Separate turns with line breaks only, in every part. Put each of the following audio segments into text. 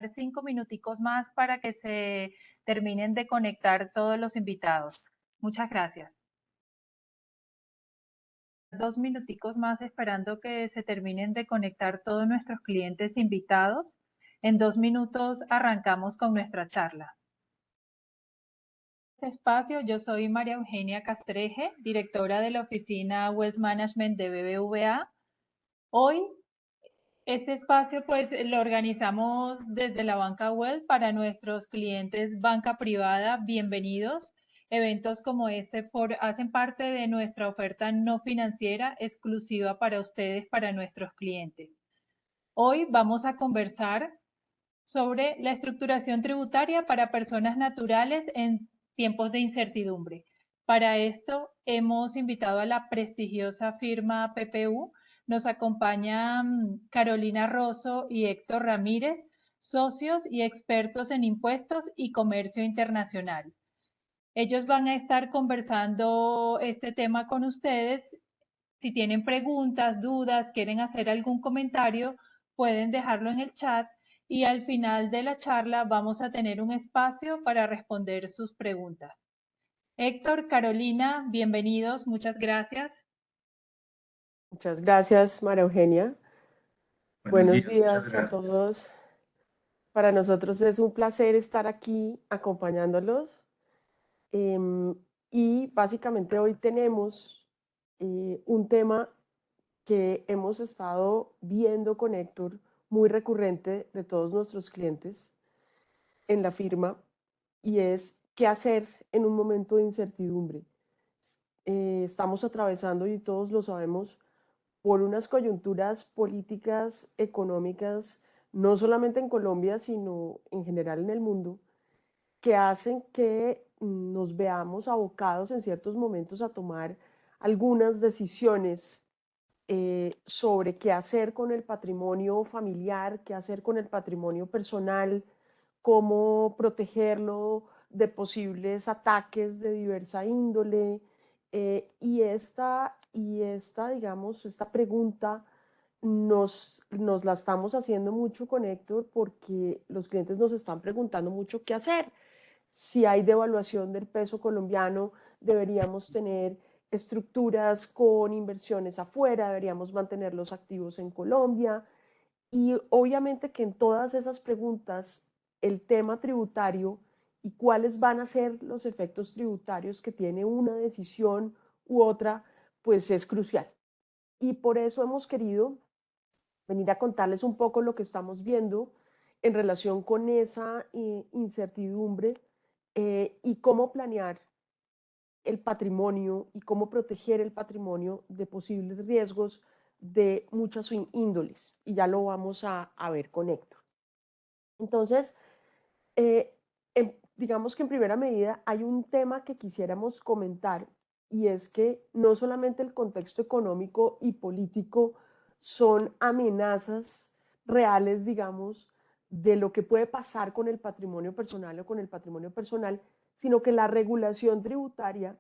5 minuticos más para que se terminen de conectar todos los invitados. Muchas gracias. 2 minuticos más esperando que se terminen de conectar todos nuestros clientes invitados. En 2 minutos arrancamos con nuestra charla. Este espacio, yo soy María Eugenia Castreje, directora de la oficina Wealth Management de BBVA. Hoy este espacio pues lo organizamos desde la banca Wealth para nuestros clientes banca privada. Bienvenidos. Eventos como este hacen parte de nuestra oferta no financiera exclusiva para ustedes, para nuestros clientes. Hoy vamos a conversar sobre la estructuración tributaria para personas naturales en tiempos de incertidumbre. Para esto hemos invitado a la prestigiosa firma PPU. Nos acompañan Carolina Rosso y Héctor Ramírez, socios y expertos en impuestos y comercio internacional. Ellos van a estar conversando este tema con ustedes. Si tienen preguntas, dudas, quieren hacer algún comentario, pueden dejarlo en el chat y al final de la charla vamos a tener un espacio para responder sus preguntas. Héctor, Carolina, bienvenidos, muchas gracias.
Muchas gracias, María Eugenia. Buenos días a
gracias.
todos. Para nosotros es un placer estar aquí acompañándolos. Y básicamente hoy tenemos un tema que hemos estado viendo con Héctor, muy recurrente de todos nuestros clientes en la firma, y es qué hacer en un momento de incertidumbre. Estamos atravesando, y todos lo sabemos, por unas coyunturas políticas, económicas, no solamente en Colombia, sino en general en el mundo, que hacen que nos veamos abocados en ciertos momentos a tomar algunas decisiones sobre qué hacer con el patrimonio familiar, qué hacer con el patrimonio personal, cómo protegerlo de posibles ataques de diversa índole. Digamos, esta pregunta nos la estamos haciendo mucho con Héctor porque los clientes nos están preguntando mucho qué hacer. Si hay devaluación del peso colombiano, deberíamos tener estructuras con inversiones afuera, deberíamos mantener los activos en Colombia. Y obviamente que en todas esas preguntas, el tema tributario y cuáles van a ser los efectos tributarios que tiene una decisión u otra, pues es crucial. Y por eso hemos querido venir a contarles un poco lo que estamos viendo en relación con esa incertidumbre y cómo planear el patrimonio y cómo proteger el patrimonio de posibles riesgos de muchas índoles. Y ya lo vamos a ver con Héctor. Entonces, digamos que en primera medida hay un tema que quisiéramos comentar y es que no solamente el contexto económico y político son amenazas reales, digamos, de lo que puede pasar con el patrimonio personal o con el patrimonio personal, sino que la regulación tributaria,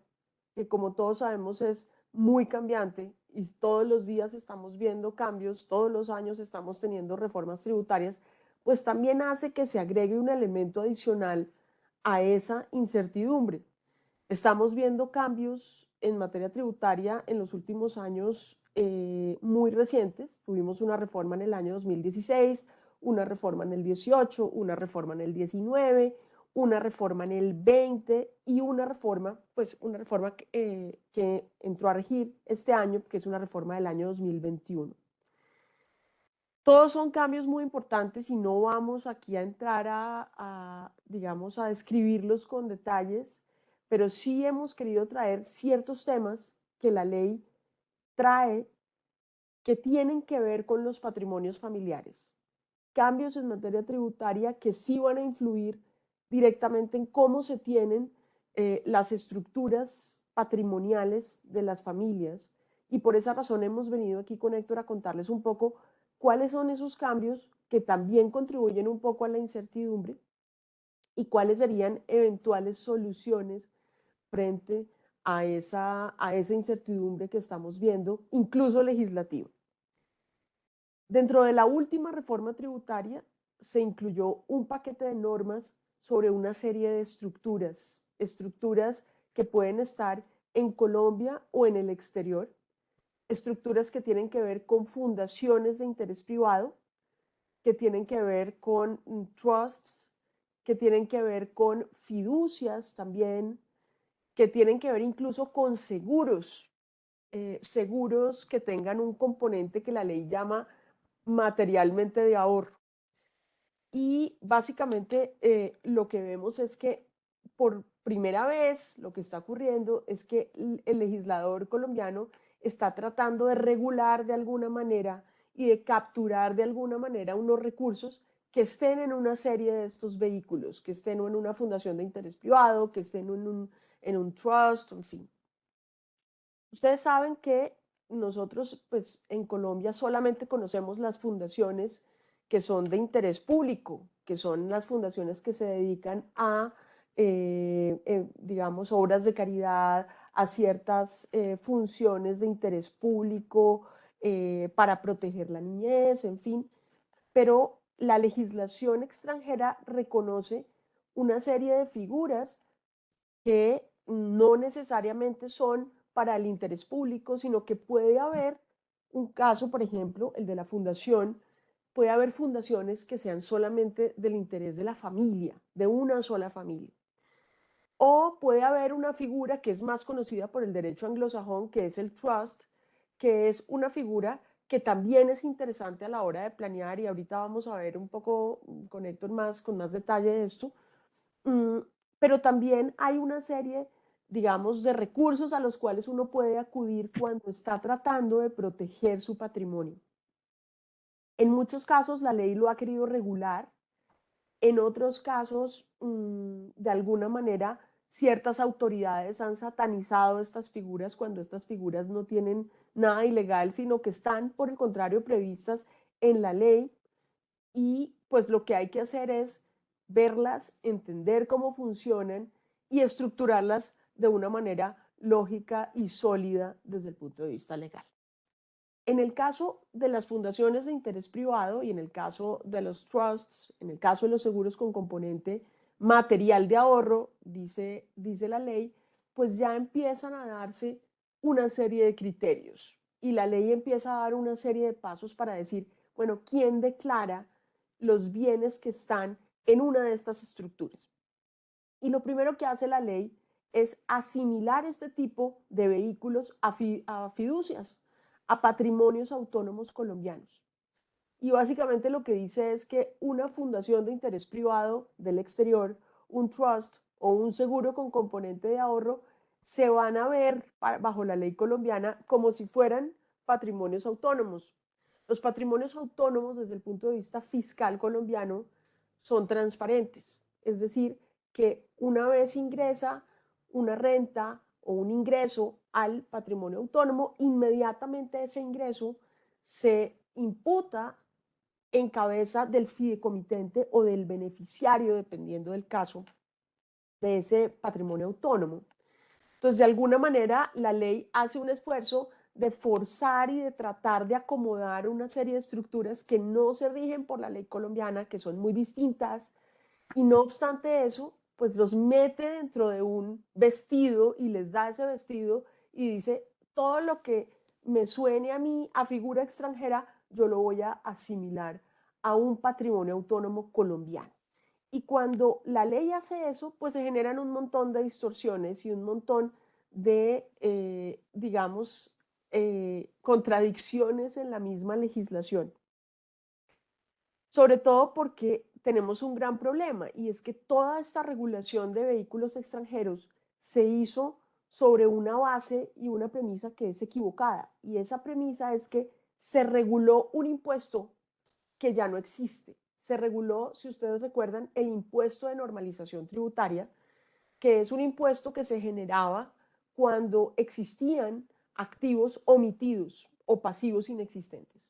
que como todos sabemos es muy cambiante y todos los días estamos viendo cambios, todos los años estamos teniendo reformas tributarias, pues también hace que se agregue un elemento adicional a esa incertidumbre. Estamos viendo cambios en materia tributaria en los últimos años muy recientes. Tuvimos una reforma en el año 2016, una reforma en el 18, una reforma en el 19, una reforma en el 20 y una reforma que entró a regir este año, que es una reforma del año 2021. Todos son cambios muy importantes y no vamos aquí a entrar digamos, a describirlos con detalles, pero sí hemos querido traer ciertos temas que la ley trae que tienen que ver con los patrimonios familiares. Cambios en materia tributaria que sí van a influir directamente en cómo se tienen las estructuras patrimoniales de las familias. Y por esa razón hemos venido aquí con Héctor a contarles un poco cuáles son esos cambios que también contribuyen un poco a la incertidumbre y cuáles serían eventuales soluciones frente a esa incertidumbre que estamos viendo, incluso legislativa. Dentro de la última reforma tributaria se incluyó un paquete de normas sobre una serie de estructuras que pueden estar en Colombia o en el exterior, estructuras que tienen que ver con fundaciones de interés privado, que tienen que ver con trusts, que tienen que ver con fiducias también, que tienen que ver incluso con seguros, seguros que tengan un componente que la ley llama materialmente de ahorro. Y básicamente lo que vemos es que por primera vez lo que está ocurriendo es que el legislador colombiano está tratando de regular de alguna manera y de capturar de alguna manera unos recursos que estén en una serie de estos vehículos, que estén en una fundación de interés privado, que estén en un trust, en fin. Ustedes saben que nosotros, pues en Colombia solamente conocemos las fundaciones que son de interés público, que son las fundaciones que se dedican a, digamos, obras de caridad, a ciertas funciones de interés público para proteger la niñez, en fin. Pero la legislación extranjera reconoce una serie de figuras que no necesariamente son para el interés público, sino que puede haber un caso, por ejemplo, el de la fundación, puede haber fundaciones que sean solamente del interés de la familia, de una sola familia. O puede haber una figura que es más conocida por el derecho anglosajón, que es el trust, que es una figura que también es interesante a la hora de planear, y ahorita vamos a ver un poco con Héctor con más detalle de esto. Pero también hay una serie, digamos, de recursos a los cuales uno puede acudir cuando está tratando de proteger su patrimonio. En muchos casos la ley lo ha querido regular, en otros casos, de alguna manera, ciertas autoridades han satanizado estas figuras cuando estas figuras no tienen nada ilegal, sino que están, por el contrario, previstas en la ley. Y pues lo que hay que hacer es verlas, entender cómo funcionan y estructurarlas de una manera lógica y sólida desde el punto de vista legal. En el caso de las fundaciones de interés privado y en el caso de los trusts, en el caso de los seguros con componente material de ahorro, dice la ley, pues ya empiezan a darse una serie de criterios y la ley empieza a dar una serie de pasos para decir, bueno, ¿quién declara los bienes que están en una de estas estructuras? Y lo primero que hace la ley es asimilar este tipo de vehículos a fiducias, a patrimonios autónomos colombianos. Y básicamente lo que dice es que una fundación de interés privado del exterior, un trust o un seguro con componente de ahorro, se van a ver bajo la ley colombiana como si fueran patrimonios autónomos. Los patrimonios autónomos desde el punto de vista fiscal colombiano son transparentes, es decir, que una vez ingresa una renta o un ingreso al patrimonio autónomo, inmediatamente ese ingreso se imputa en cabeza del fideicomitente o del beneficiario, dependiendo del caso, de ese patrimonio autónomo. Entonces, de alguna manera, la ley hace un esfuerzo de forzar y de tratar de acomodar una serie de estructuras que no se rigen por la ley colombiana, que son muy distintas, y no obstante eso, pues los mete dentro de un vestido y les da ese vestido y dice, todo lo que me suene a mí a figura extranjera, yo lo voy a asimilar a un patrimonio autónomo colombiano. Y cuando la ley hace eso, pues se generan un montón de distorsiones y un montón de, digamos, contradicciones en la misma legislación. Sobre todo porque tenemos un gran problema y es que toda esta regulación de vehículos extranjeros se hizo sobre una base y una premisa que es equivocada. Y esa premisa es que se reguló un impuesto que ya no existe. Se reguló, si ustedes recuerdan, el impuesto de normalización tributaria, que es un impuesto que se generaba cuando existían activos omitidos o pasivos inexistentes.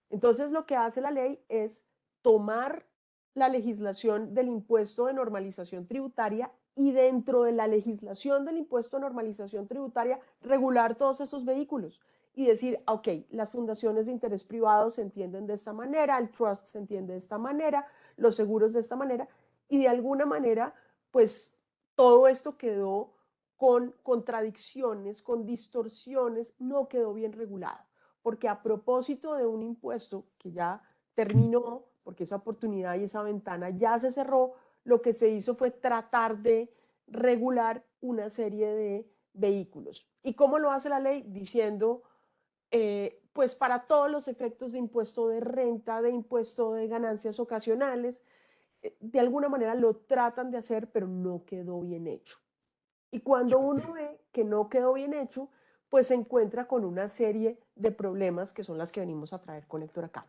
Entonces, lo que hace la ley es tomar la legislación del impuesto de normalización tributaria y dentro de la legislación del impuesto de normalización tributaria regular todos estos vehículos y decir, ok, las fundaciones de interés privado se entienden de esta manera, el trust se entiende de esta manera, los seguros de esta manera, y de alguna manera, pues todo esto quedó con contradicciones, con distorsiones, no quedó bien regulado, porque a propósito de un impuesto que ya terminó, porque esa oportunidad y esa ventana ya se cerró, lo que se hizo fue tratar de regular una serie de vehículos. ¿Y cómo lo hace la ley? Diciendo, pues para todos los efectos de impuesto de renta, de impuesto de ganancias ocasionales, de alguna manera lo tratan de hacer, pero no quedó bien hecho. Y cuando uno ve que no quedó bien hecho, pues se encuentra con una serie de problemas que son las que venimos a traer con Héctor acá.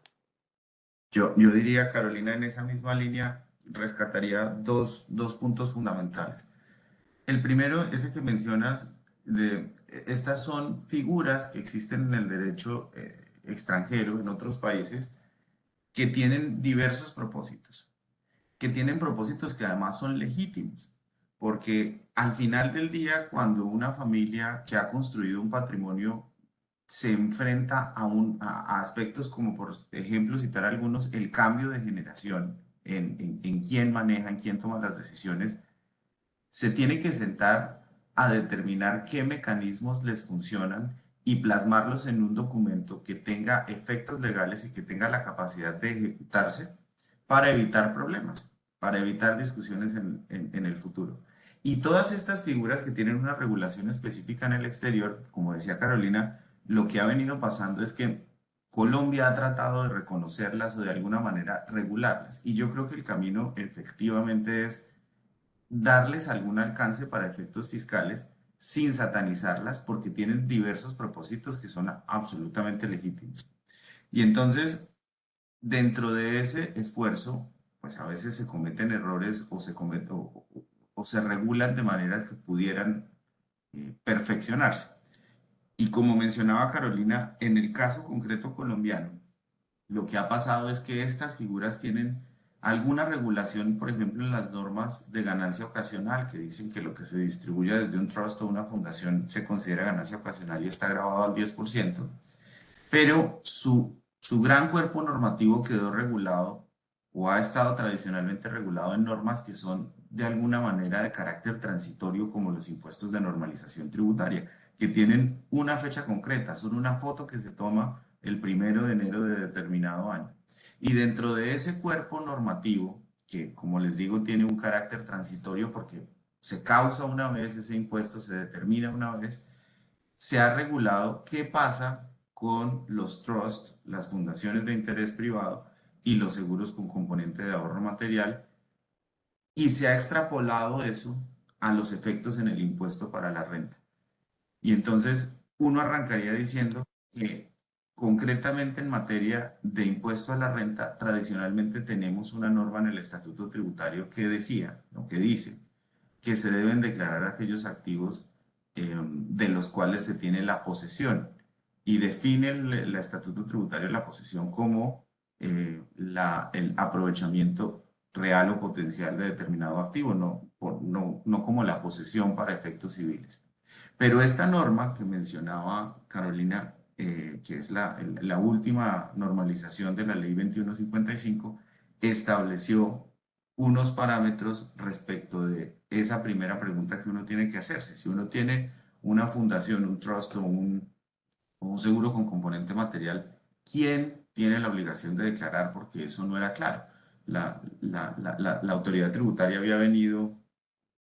Yo diría, Carolina, en esa misma línea, rescataría dos puntos fundamentales. El primero es el que mencionas de estas son figuras que existen en el derecho extranjero, en otros países, que tienen diversos propósitos, que tienen propósitos que además son legítimos, porque al final del día, cuando una familia que ha construido un patrimonio se enfrenta a aspectos como, por ejemplo, citar algunos, el cambio de generación en quién maneja, en quién toma las decisiones, se tiene que sentar a determinar qué mecanismos les funcionan y plasmarlos en un documento que tenga efectos legales y que tenga la capacidad de ejecutarse para evitar problemas, para evitar discusiones en el futuro. Y todas estas figuras que tienen una regulación específica en el exterior, como decía Carolina, lo que ha venido pasando es que Colombia ha tratado de reconocerlas o de alguna manera regularlas. Y yo creo que el camino efectivamente es darles algún alcance para efectos fiscales sin satanizarlas porque tienen diversos propósitos que son absolutamente legítimos. Y entonces, dentro de ese esfuerzo, pues a veces se cometen errores o se regulan de maneras que pudieran perfeccionarse. Y como mencionaba Carolina, en el caso concreto colombiano, lo que ha pasado es que estas figuras tienen alguna regulación, por ejemplo, en las normas de ganancia ocasional, que dicen que lo que se distribuye desde un trust o una fundación se considera ganancia ocasional y está grabado al 10%, pero su gran cuerpo normativo quedó regulado o ha estado tradicionalmente regulado en normas que son de alguna manera de carácter transitorio, como los impuestos de normalización tributaria, que tienen una fecha concreta, son una foto que se toma el 1 de enero de determinado año. Y dentro de ese cuerpo normativo, que como les digo tiene un carácter transitorio porque se causa una vez ese impuesto, se determina una vez, se ha regulado qué pasa con los trusts, las fundaciones de interés privado y los seguros con componente de ahorro material, y se ha extrapolado eso a los efectos en el impuesto para la renta. Y entonces uno arrancaría diciendo que concretamente en materia de impuesto a la renta, tradicionalmente tenemos una norma en el Estatuto Tributario que decía, o que dice, que se deben declarar aquellos activos de los cuales se tiene la posesión y define el Estatuto Tributario la posesión como el aprovechamiento real o potencial de determinado activo, no como la posesión para efectos civiles. Pero esta norma que mencionaba Carolina, que es la última normalización de la Ley 2155, estableció unos parámetros respecto de esa primera pregunta que uno tiene que hacerse. Si uno tiene una fundación, un trust o un seguro con componente material, ¿quién tiene la obligación de declarar? Porque eso no era claro. La autoridad tributaria había venido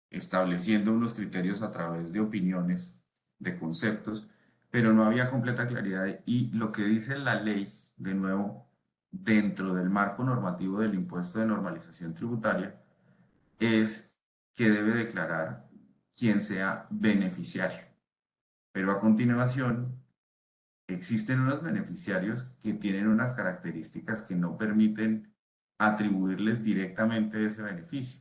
estableciendo unos criterios a través de opiniones, de conceptos, pero no había completa claridad. Y lo que dice la ley, de nuevo, dentro del marco normativo del impuesto de normalización tributaria, es que debe declarar quien sea beneficiario. Pero a continuación, existen unos beneficiarios que tienen unas características que no permiten atribuirles directamente ese beneficio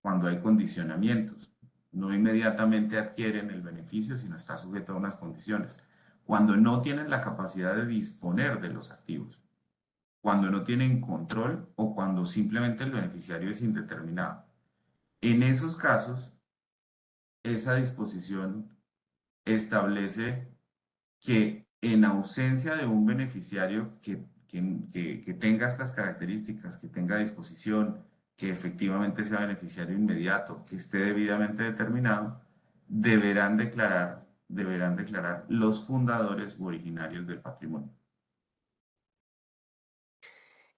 cuando hay condicionamientos. No inmediatamente adquieren el beneficio, sino está sujeto a unas condiciones. Cuando no tienen la capacidad de disponer de los activos, cuando no tienen control o cuando simplemente el beneficiario es indeterminado. En esos casos, esa disposición establece que en ausencia de un beneficiario que tenga estas características, que tenga disposición, que efectivamente sea beneficiario inmediato, que esté debidamente determinado, deberán declarar los fundadores u originarios del patrimonio.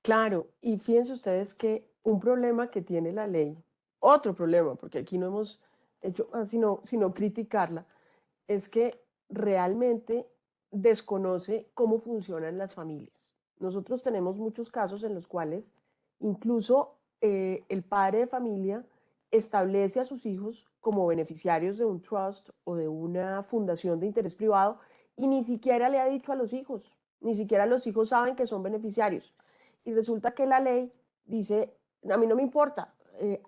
Claro, y fíjense ustedes que un problema que tiene la ley, otro problema, porque aquí no hemos hecho más sino criticarla, es que realmente desconoce cómo funcionan las familias. Nosotros tenemos muchos casos en los cuales incluso el padre de familia establece a sus hijos como beneficiarios de un trust o de una fundación de interés privado y ni siquiera le ha dicho a los hijos, ni siquiera los hijos saben que son beneficiarios. Y resulta que la ley dice, a mí no me importa,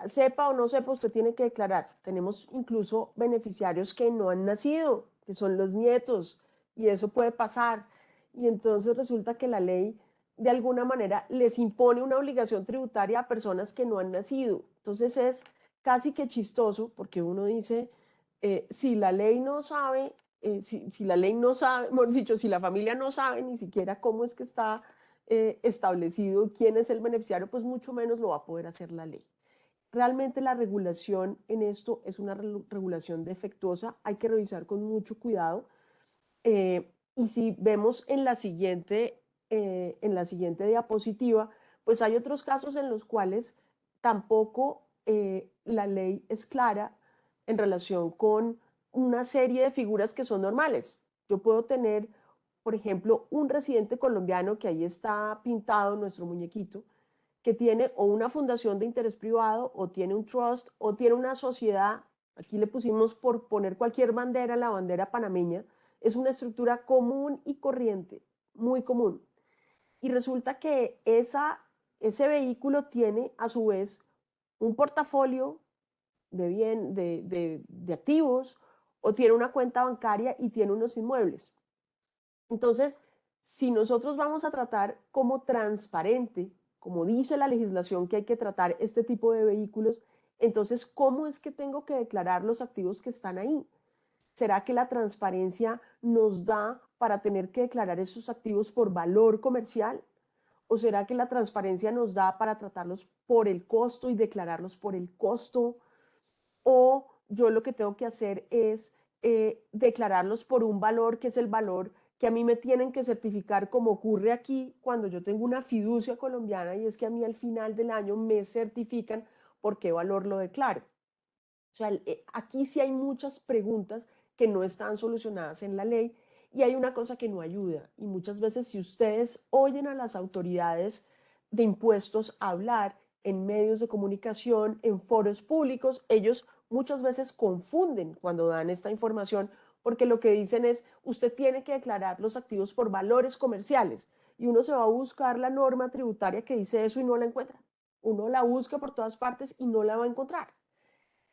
sepa o no sepa, usted tiene que declarar. Tenemos incluso beneficiarios que no han nacido, que son los nietos, y eso puede pasar. Y entonces resulta que la ley de alguna manera les impone una obligación tributaria a personas que no han nacido. Entonces es casi que chistoso porque uno dice, si la ley no sabe, si la ley no sabe, mejor dicho, si la familia no sabe ni siquiera cómo es que está establecido quién es el beneficiario, pues mucho menos lo va a poder hacer la ley. Realmente la regulación en esto es una regulación defectuosa, hay que revisar con mucho cuidado. Y si vemos en la siguiente diapositiva, pues hay otros casos en los cuales tampoco la ley es clara en relación con una serie de figuras que son normales. Yo puedo tener, por ejemplo, un residente colombiano que ahí está pintado nuestro muñequito, que tiene o una fundación de interés privado, o tiene un trust, o tiene una sociedad. Aquí le pusimos por poner cualquier bandera, la bandera panameña. Es una estructura común y corriente, muy común. Y resulta que ese vehículo tiene a su vez un portafolio de activos, o tiene una cuenta bancaria y tiene unos inmuebles. Entonces, si nosotros vamos a tratar como transparente, como dice la legislación que hay que tratar este tipo de vehículos, entonces, ¿cómo es que tengo que declarar los activos que están ahí? ¿Será que la transparencia nos da para tener que declarar esos activos por valor comercial? ¿O será que la transparencia nos da para tratarlos por el costo y declararlos por el costo? ¿O yo lo que tengo que hacer es declararlos por un valor que es el valor que a mí me tienen que certificar, como ocurre aquí cuando yo tengo una fiducia colombiana, y es que a mí al final del año me certifican por qué valor lo declaro? O sea, aquí sí hay muchas preguntas que no están solucionadas en la ley, y hay una cosa que no ayuda. Y muchas veces, si ustedes oyen a las autoridades de impuestos hablar en medios de comunicación, en foros públicos, ellos muchas veces confunden cuando dan esta información, porque lo que dicen es, usted tiene que declarar los activos por valores comerciales, y uno se va a buscar la norma tributaria que dice eso y no la encuentra. Uno la busca por todas partes y no la va a encontrar.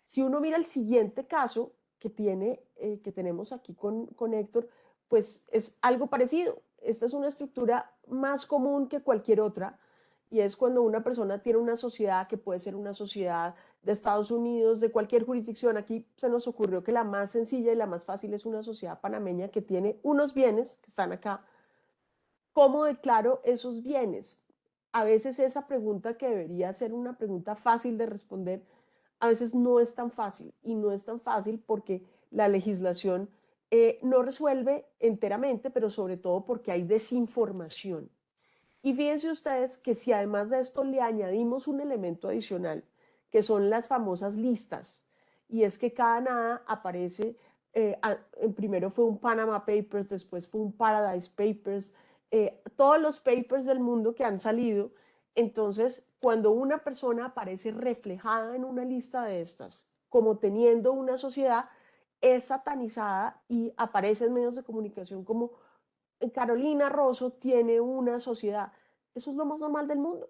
Si uno mira el siguiente caso que tenemos aquí con Héctor, pues es algo parecido. Esta es una estructura más común que cualquier otra, y es cuando una persona tiene una sociedad, que puede ser una sociedad de Estados Unidos, de cualquier jurisdicción. Aquí se nos ocurrió que la más sencilla y la más fácil es una sociedad panameña que tiene unos bienes que están acá. ¿Cómo declaro esos bienes? A veces esa pregunta, que debería ser una pregunta fácil de responder, a veces no es tan fácil, y no es tan fácil porque la legislación no resuelve enteramente, pero sobre todo porque hay desinformación. Y fíjense ustedes que si además de esto le añadimos un elemento adicional, que son las famosas listas, y es que cada nada aparece, primero fue un Panama Papers, después fue un Paradise Papers, todos los papers del mundo que han salido. Entonces, cuando una persona aparece reflejada en una lista de estas como teniendo una sociedad, es satanizada y aparece en medios de comunicación como Carolina Rosso tiene una sociedad. Eso es lo más normal del mundo.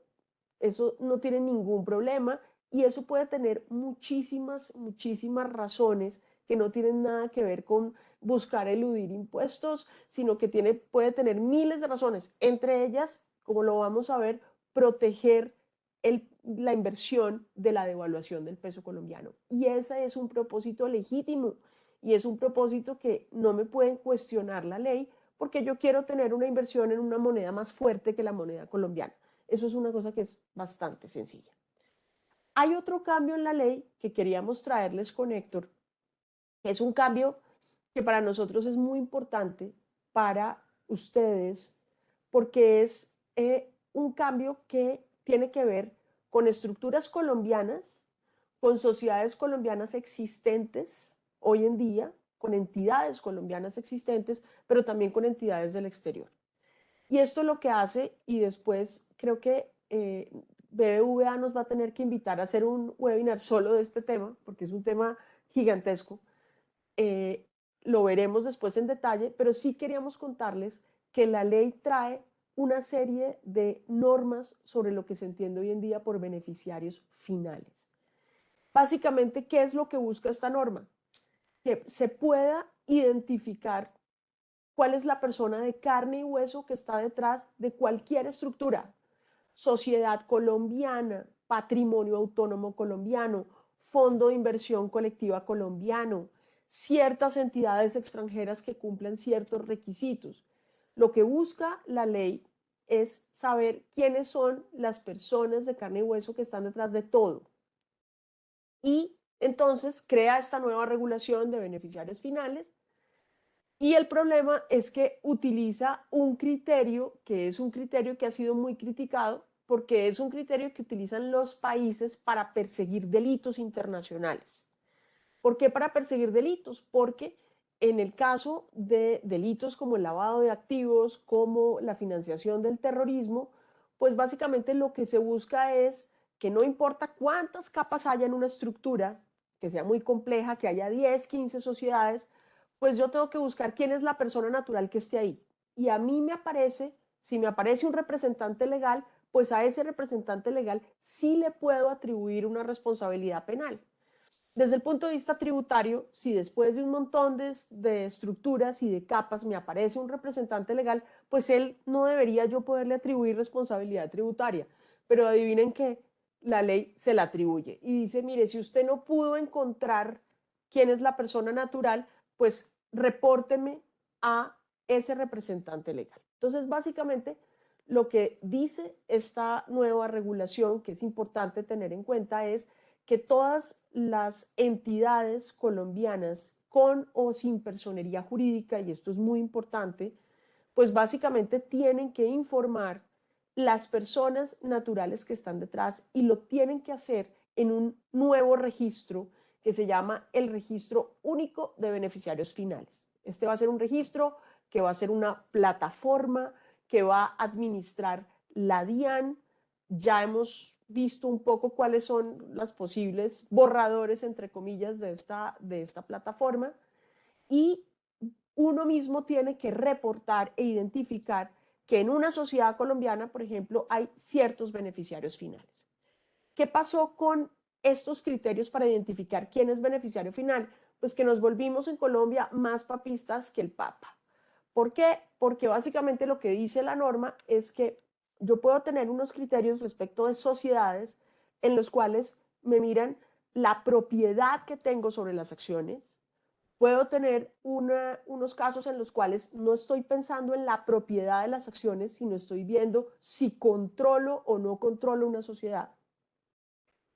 Eso no tiene ningún problema, y eso puede tener muchísimas, muchísimas razones que no tienen nada que ver con buscar eludir impuestos, sino que puede tener miles de razones, entre ellas, como lo vamos a ver, proteger la inversión de la devaluación del peso colombiano. Y ese es un propósito legítimo, y es un propósito que no me pueden cuestionar la ley, porque yo quiero tener una inversión en una moneda más fuerte que la moneda colombiana. Eso es una cosa que es bastante sencilla. Hay otro cambio en la ley que queríamos traerles con Héctor, que es un cambio que para nosotros es muy importante para ustedes, porque es un cambio que tiene que ver con estructuras colombianas, con sociedades colombianas existentes hoy en día, con entidades colombianas existentes, pero también con entidades del exterior. Y esto lo que hace, y después creo que BBVA nos va a tener que invitar a hacer un webinar solo de este tema, porque es un tema gigantesco. Lo veremos después en detalle, pero sí queríamos contarles que la ley trae una serie de normas sobre lo que se entiende hoy en día por beneficiarios finales. Básicamente, ¿qué es lo que busca esta norma? Que se pueda identificar cuál es la persona de carne y hueso que está detrás de cualquier estructura, sociedad colombiana, patrimonio autónomo colombiano, fondo de inversión colectiva colombiano, ciertas entidades extranjeras que cumplen ciertos requisitos. Lo que busca la ley es saber quiénes son las personas de carne y hueso que están detrás de todo. Y entonces crea esta nueva regulación de beneficiarios finales. Y el problema es que utiliza un criterio que es un criterio que ha sido muy criticado porque es un criterio que utilizan los países para perseguir delitos internacionales. ¿Por qué para perseguir delitos? Porque en el caso de delitos como el lavado de activos, como la financiación del terrorismo, pues básicamente lo que se busca es que no importa cuántas capas haya en una estructura, que sea muy compleja, que haya 10, 15 sociedades, pues yo tengo que buscar quién es la persona natural que esté ahí. Y a mí me aparece, si me aparece un representante legal, pues a ese representante legal sí le puedo atribuir una responsabilidad penal. Desde el punto de vista tributario, si después de un montón de estructuras y de capas me aparece un representante legal, pues él no debería yo poderle atribuir responsabilidad tributaria. Pero adivinen que la ley se la atribuye y dice, mire, si usted no pudo encontrar quién es la persona natural, pues repórteme a ese representante legal. Entonces, básicamente, lo que dice esta nueva regulación, que es importante tener en cuenta, es que todas las entidades colombianas con o sin personería jurídica, y esto es muy importante, pues básicamente tienen que informar las personas naturales que están detrás y lo tienen que hacer en un nuevo registro que se llama el Registro Único de Beneficiarios Finales. Este va a ser un registro que va a ser una plataforma que va a administrar la DIAN. Ya hemos visto un poco cuáles son los posibles borradores, entre comillas, de esta plataforma, y uno mismo tiene que reportar e identificar que en una sociedad colombiana, por ejemplo, hay ciertos beneficiarios finales. ¿Qué pasó con estos criterios para identificar quién es beneficiario final? Pues que nos volvimos en Colombia más papistas que el Papa. ¿Por qué? Porque básicamente lo que dice la norma es que yo puedo tener unos criterios respecto de sociedades en los cuales me miran la propiedad que tengo sobre las acciones. Puedo tener unos casos en los cuales no estoy pensando en la propiedad de las acciones, sino estoy viendo si controlo o no controlo una sociedad.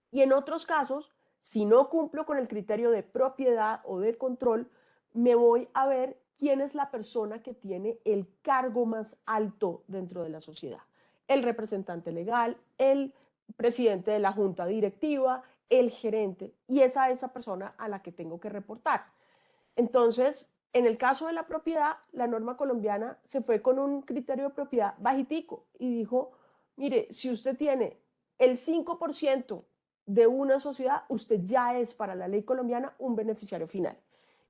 Y en otros casos, si no cumplo con el criterio de propiedad o de control, me voy a ver quién es la persona que tiene el cargo más alto dentro de la sociedad. El representante legal, el presidente de la junta directiva, el gerente, y es a esa persona a la que tengo que reportar. Entonces, en el caso de la propiedad, la norma colombiana se fue con un criterio de propiedad bajitico y dijo, mire, si usted tiene el 5% de una sociedad, usted ya es para la ley colombiana un beneficiario final.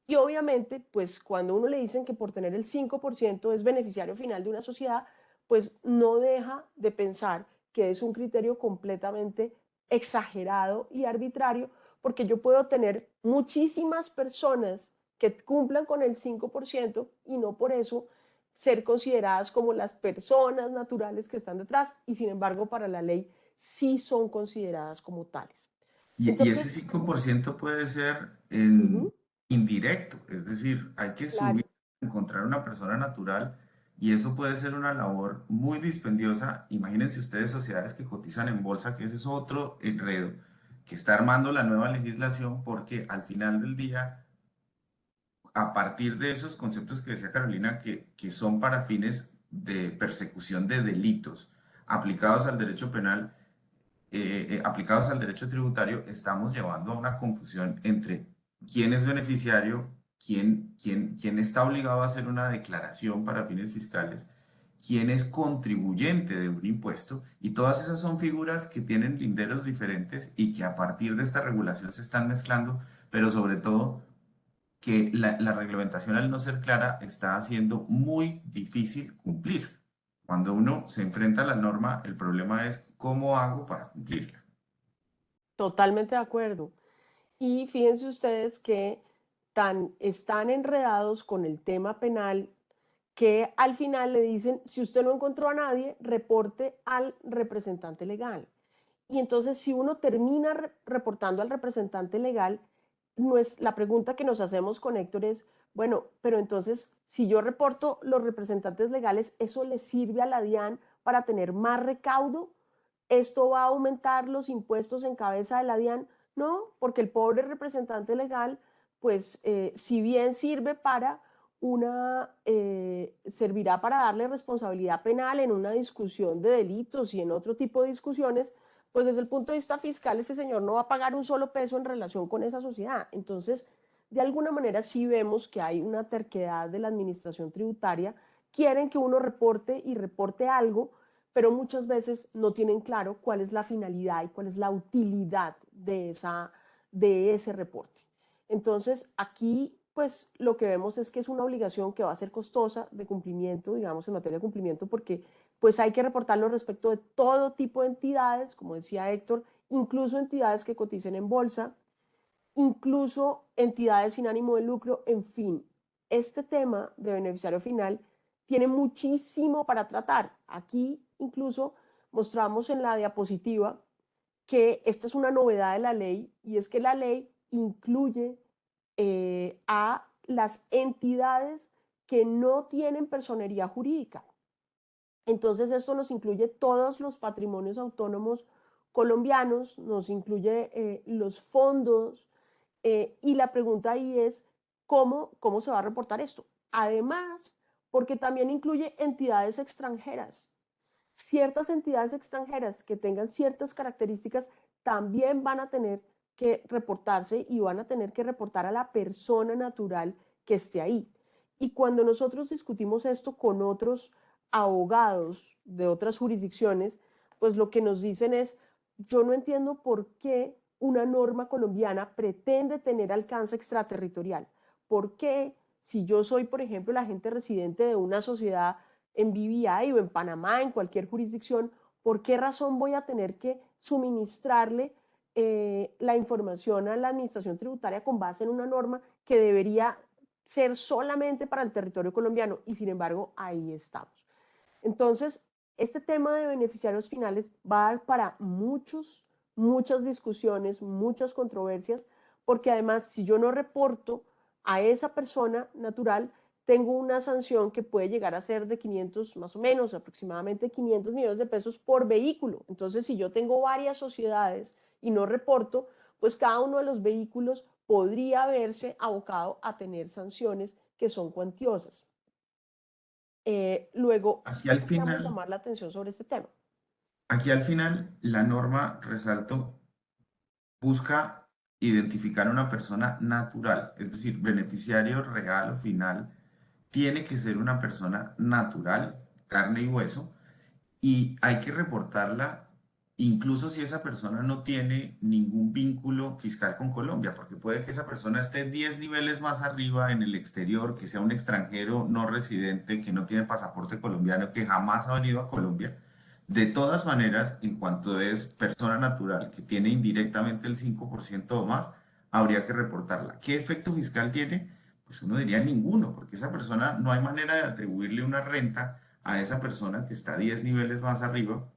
Y obviamente, pues cuando uno le dicen que por tener el 5% es beneficiario final de una sociedad, pues no deja de pensar que es un criterio completamente exagerado y arbitrario, porque yo puedo tener muchísimas personas que cumplan con el 5% y no por eso ser consideradas como las personas naturales que están detrás, y sin embargo para la ley sí son consideradas como tales.
Y ese
Entonces,
5% puede ser
uh -huh,
indirecto, es decir, hay que subir,
claro,
encontrar una persona natural Y eso puede ser una labor muy dispendiosa. Imagínense ustedes sociedades que cotizan en bolsa, que ese es otro enredo, que está armando la nueva legislación porque al final del día, a partir de esos conceptos que decía Carolina, que son para fines de persecución de delitos aplicados al derecho penal, aplicados al derecho tributario, estamos llevando a una confusión entre quién es beneficiario, quién está obligado a hacer una declaración para fines fiscales, quién es contribuyente de un impuesto, y todas esas son figuras que tienen linderos diferentes y que a partir de esta regulación se están mezclando, pero sobre todo que la reglamentación al no ser clara está haciendo muy difícil cumplir. Cuando uno se enfrenta a la norma, el problema es cómo hago para cumplirla.
Totalmente de acuerdo. Y fíjense ustedes que están enredados con el tema penal que al final le dicen, si usted no encontró a nadie, reporte al representante legal. Y entonces si uno termina reportando al representante legal, la pregunta que nos hacemos con Héctor es, bueno, pero entonces si yo reporto los representantes legales, ¿eso le sirve a la DIAN para tener más recaudo? ¿Esto va a aumentar los impuestos en cabeza de la DIAN? No, porque el pobre representante legal, pues si bien sirve para servirá para darle responsabilidad penal en una discusión de delitos y en otro tipo de discusiones, pues desde el punto de vista fiscal ese señor no va a pagar un solo peso en relación con esa sociedad. Entonces, de alguna manera sí vemos que hay una terquedad de la administración tributaria, quieren que uno reporte y reporte algo, pero muchas veces no tienen claro cuál es la finalidad y cuál es la utilidad de ese reporte. Entonces, aquí, pues, lo que vemos es que es una obligación que va a ser costosa de cumplimiento, digamos, en materia de cumplimiento, porque pues hay que reportarlo respecto de todo tipo de entidades, como decía Héctor, incluso entidades que coticen en bolsa, incluso entidades sin ánimo de lucro, en fin. Este tema de beneficiario final tiene muchísimo para tratar. Aquí incluso mostramos en la diapositiva que esta es una novedad de la ley y es que la ley incluye a las entidades que no tienen personería jurídica. Entonces esto nos incluye todos los patrimonios autónomos colombianos, nos incluye los fondos y la pregunta ahí es ¿cómo se va a reportar esto? Además, porque también incluye entidades extranjeras. Ciertas entidades extranjeras que tengan ciertas características también van a tener que reportarse y van a tener que reportar a la persona natural que esté ahí. Y cuando nosotros discutimos esto con otros abogados de otras jurisdicciones, pues lo que nos dicen es, yo no entiendo por qué una norma colombiana pretende tener alcance extraterritorial. ¿Por qué si yo soy, por ejemplo, el agente residente de una sociedad en BVI o en Panamá, en cualquier jurisdicción, por qué razón voy a tener que suministrarle la información a la administración tributaria con base en una norma que debería ser solamente para el territorio colombiano? Y sin embargo, ahí estamos. Entonces, este tema de beneficiarios finales va a dar para muchas discusiones, muchas controversias, porque además, si yo no reporto a esa persona natural, tengo una sanción que puede llegar a ser de 500, más o menos, aproximadamente 500 millones de pesos por vehículo. Entonces, si yo tengo varias sociedades y no reporto, pues cada uno de los vehículos podría verse abocado a tener sanciones que son cuantiosas. Luego,
Aquí
sí
al
queríamos
final,
llamar la atención sobre este tema.
aquí al final, la norma, resalto, busca identificar a una persona natural, es decir, beneficiario real o final, tiene que ser una persona natural, carne y hueso, y hay que reportarla incluso si esa persona no tiene ningún vínculo fiscal con Colombia, porque puede que esa persona esté 10 niveles más arriba en el exterior, que sea un extranjero no residente, que no tiene pasaporte colombiano, que jamás ha venido a Colombia. De todas maneras, en cuanto es persona natural que tiene indirectamente el 5% o más, habría que reportarla. ¿Qué efecto fiscal tiene? Pues uno diría ninguno, porque esa persona no hay manera de atribuirle una renta a esa persona que está 10 niveles más arriba.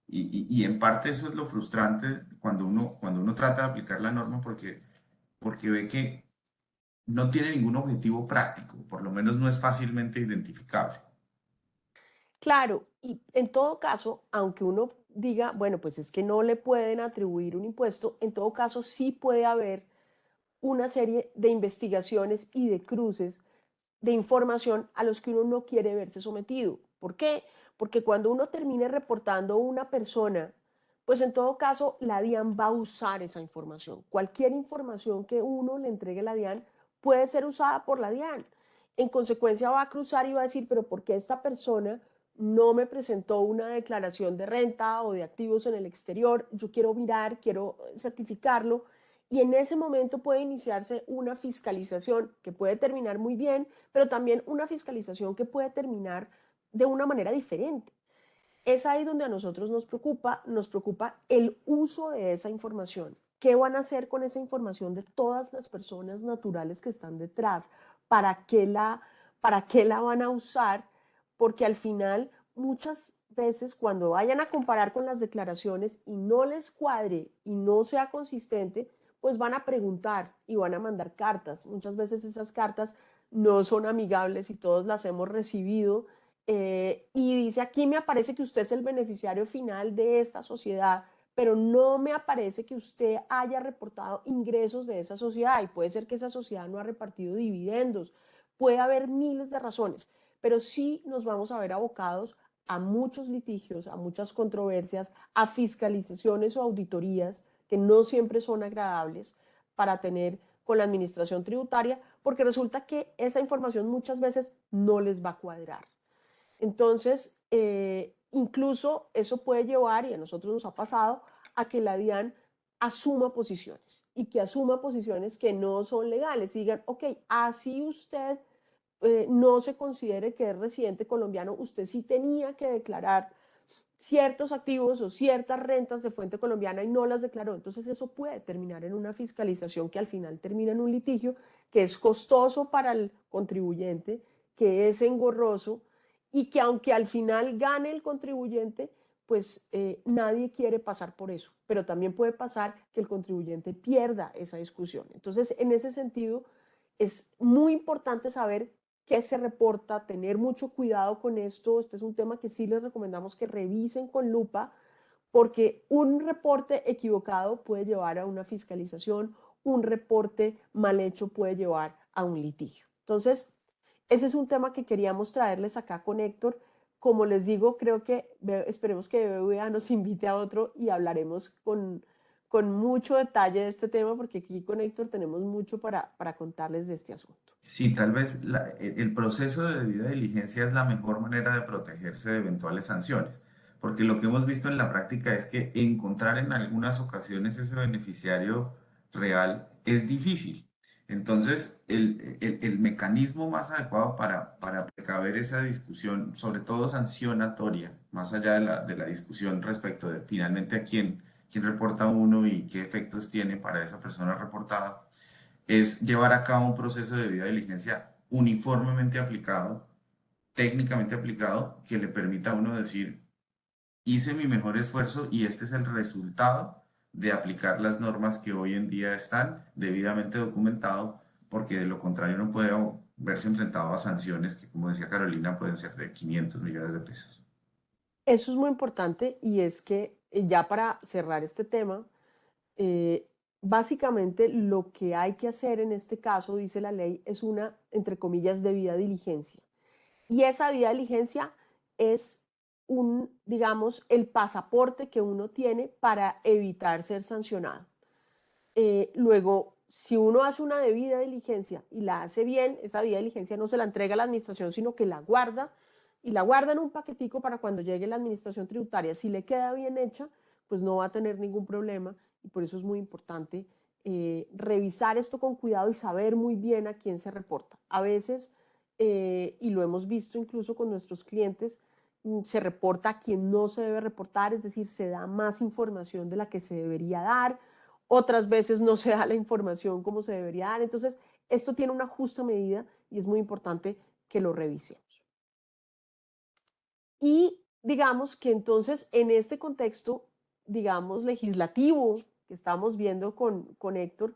Y en parte eso es lo frustrante cuando uno trata de aplicar la norma porque ve que no tiene ningún objetivo práctico, por lo menos no es fácilmente identificable.
Claro, y en todo caso, aunque uno diga, bueno, pues es que no le pueden atribuir un impuesto, en todo caso sí puede haber una serie de investigaciones y de cruces de información a los que uno no quiere verse sometido. ¿Por qué? Porque cuando uno termine reportando una persona, pues en todo caso la DIAN va a usar esa información. Cualquier información que uno le entregue a la DIAN puede ser usada por la DIAN. En consecuencia va a cruzar y va a decir, pero ¿por qué esta persona no me presentó una declaración de renta o de activos en el exterior? Yo quiero mirar, quiero certificarlo. Y en ese momento puede iniciarse una fiscalización que puede terminar muy bien, pero también una fiscalización que puede terminar de una manera diferente. Es ahí donde a nosotros nos preocupa el uso de esa información. ¿Qué van a hacer con esa información de todas las personas naturales que están detrás? ¿Para qué la van a usar? Porque al final, muchas veces cuando vayan a comparar con las declaraciones y no les cuadre y no sea consistente, pues van a preguntar y van a mandar cartas. Muchas veces esas cartas no son amigables y todos las hemos recibido, y dice, aquí me aparece que usted es el beneficiario final de esta sociedad, pero no me aparece que usted haya reportado ingresos de esa sociedad, y puede ser que esa sociedad no ha repartido dividendos, puede haber miles de razones, pero sí nos vamos a ver abocados a muchos litigios, a muchas controversias, a fiscalizaciones o auditorías que no siempre son agradables para tener con la administración tributaria, porque resulta que esa información muchas veces no les va a cuadrar. Entonces, incluso eso puede llevar, y a nosotros nos ha pasado, a que la DIAN asuma posiciones y que asuma posiciones que no son legales y digan, ok, así usted no se considere que es residente colombiano, usted sí tenía que declarar ciertos activos o ciertas rentas de fuente colombiana y no las declaró. Entonces eso puede terminar en una fiscalización que al final termina en un litigio que es costoso para el contribuyente, que es engorroso y que aunque al final gane el contribuyente, pues nadie quiere pasar por eso. Pero también puede pasar que el contribuyente pierda esa discusión. Entonces, en ese sentido, es muy importante saber qué se reporta, tener mucho cuidado con esto. Este es un tema que sí les recomendamos que revisen con lupa, porque un reporte equivocado puede llevar a una fiscalización, un reporte mal hecho puede llevar a un litigio. Entonces, ese es un tema que queríamos traerles acá con Héctor. Como les digo, creo que esperemos que BBVA nos invite a otro y hablaremos con mucho detalle de este tema, porque aquí con Héctor tenemos mucho para contarles de este asunto.
Sí, tal vez el proceso de debida diligencia es la mejor manera de protegerse de eventuales sanciones, porque lo que hemos visto en la práctica es que encontrar en algunas ocasiones ese beneficiario real es difícil. Entonces, el mecanismo más adecuado para precaver esa discusión, sobre todo sancionatoria, más allá de la discusión respecto de finalmente a quién reporta uno y qué efectos tiene para esa persona reportada, es llevar a cabo un proceso de debida diligencia uniformemente aplicado, técnicamente aplicado, que le permita a uno decir, hice mi mejor esfuerzo y este es el resultado de aplicar las normas que hoy en día están debidamente documentado, porque de lo contrario no puede verse enfrentado a sanciones que, como decía Carolina, pueden ser de 500 millones de pesos.
Eso es muy importante, y es que ya para cerrar este tema, eh, básicamente lo que hay que hacer en este caso, dice la ley, es una, entre comillas, debida diligencia. Y esa debida diligencia es digamos, el pasaporte que uno tiene para evitar ser sancionado. Luego, si uno hace una debida diligencia y la hace bien, esa debida diligencia no se la entrega a la administración, sino que la guarda, y la guarda en un paquetico para cuando llegue la administración tributaria. Si le queda bien hecha, pues no va a tener ningún problema, y por eso es muy importante revisar esto con cuidado y saber muy bien a quién se reporta. A veces, y lo hemos visto incluso con nuestros clientes, se reporta a quien no se debe reportar, es decir, se da más información de la que se debería dar. Otras veces no se da la información como se debería dar. Entonces, esto tiene una justa medida y es muy importante que lo revisemos. Y digamos que entonces, en este contexto, digamos, legislativo que estamos viendo con Héctor,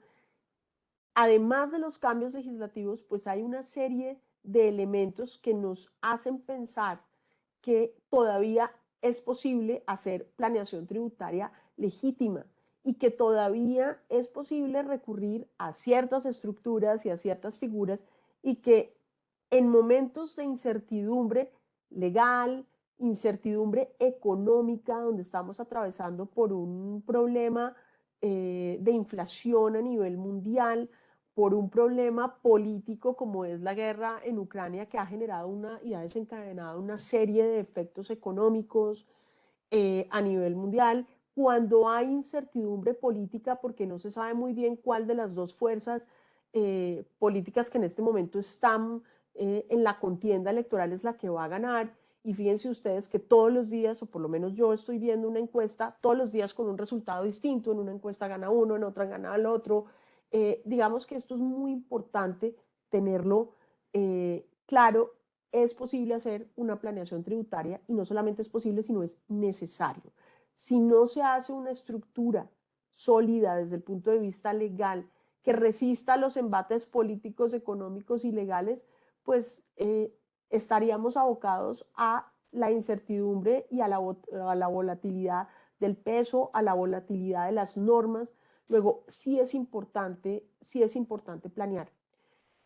además de los cambios legislativos, pues hay una serie de elementos que nos hacen pensar que todavía es posible hacer planeación tributaria legítima y que todavía es posible recurrir a ciertas estructuras y a ciertas figuras y que en momentos de incertidumbre legal, incertidumbre económica, donde estamos atravesando por un problema de inflación a nivel mundial, por un problema político como es la guerra en Ucrania que ha generado y ha desencadenado una serie de efectos económicos a nivel mundial, cuando hay incertidumbre política porque no se sabe muy bien cuál de las dos fuerzas políticas que en este momento están en la contienda electoral es la que va a ganar. Y fíjense ustedes que todos los días, o por lo menos yo estoy viendo una encuesta, todos los días con un resultado distinto, en una encuesta gana uno, en otra gana el otro. Digamos que esto es muy importante tenerlo claro. Es posible hacer una planeación tributaria y no solamente es posible, sino es necesario. Si no se hace una estructura sólida desde el punto de vista legal que resista los embates políticos, económicos y legales, pues estaríamos abocados a la incertidumbre y a la volatilidad del peso, a la volatilidad de las normas. Luego, sí es importante planear.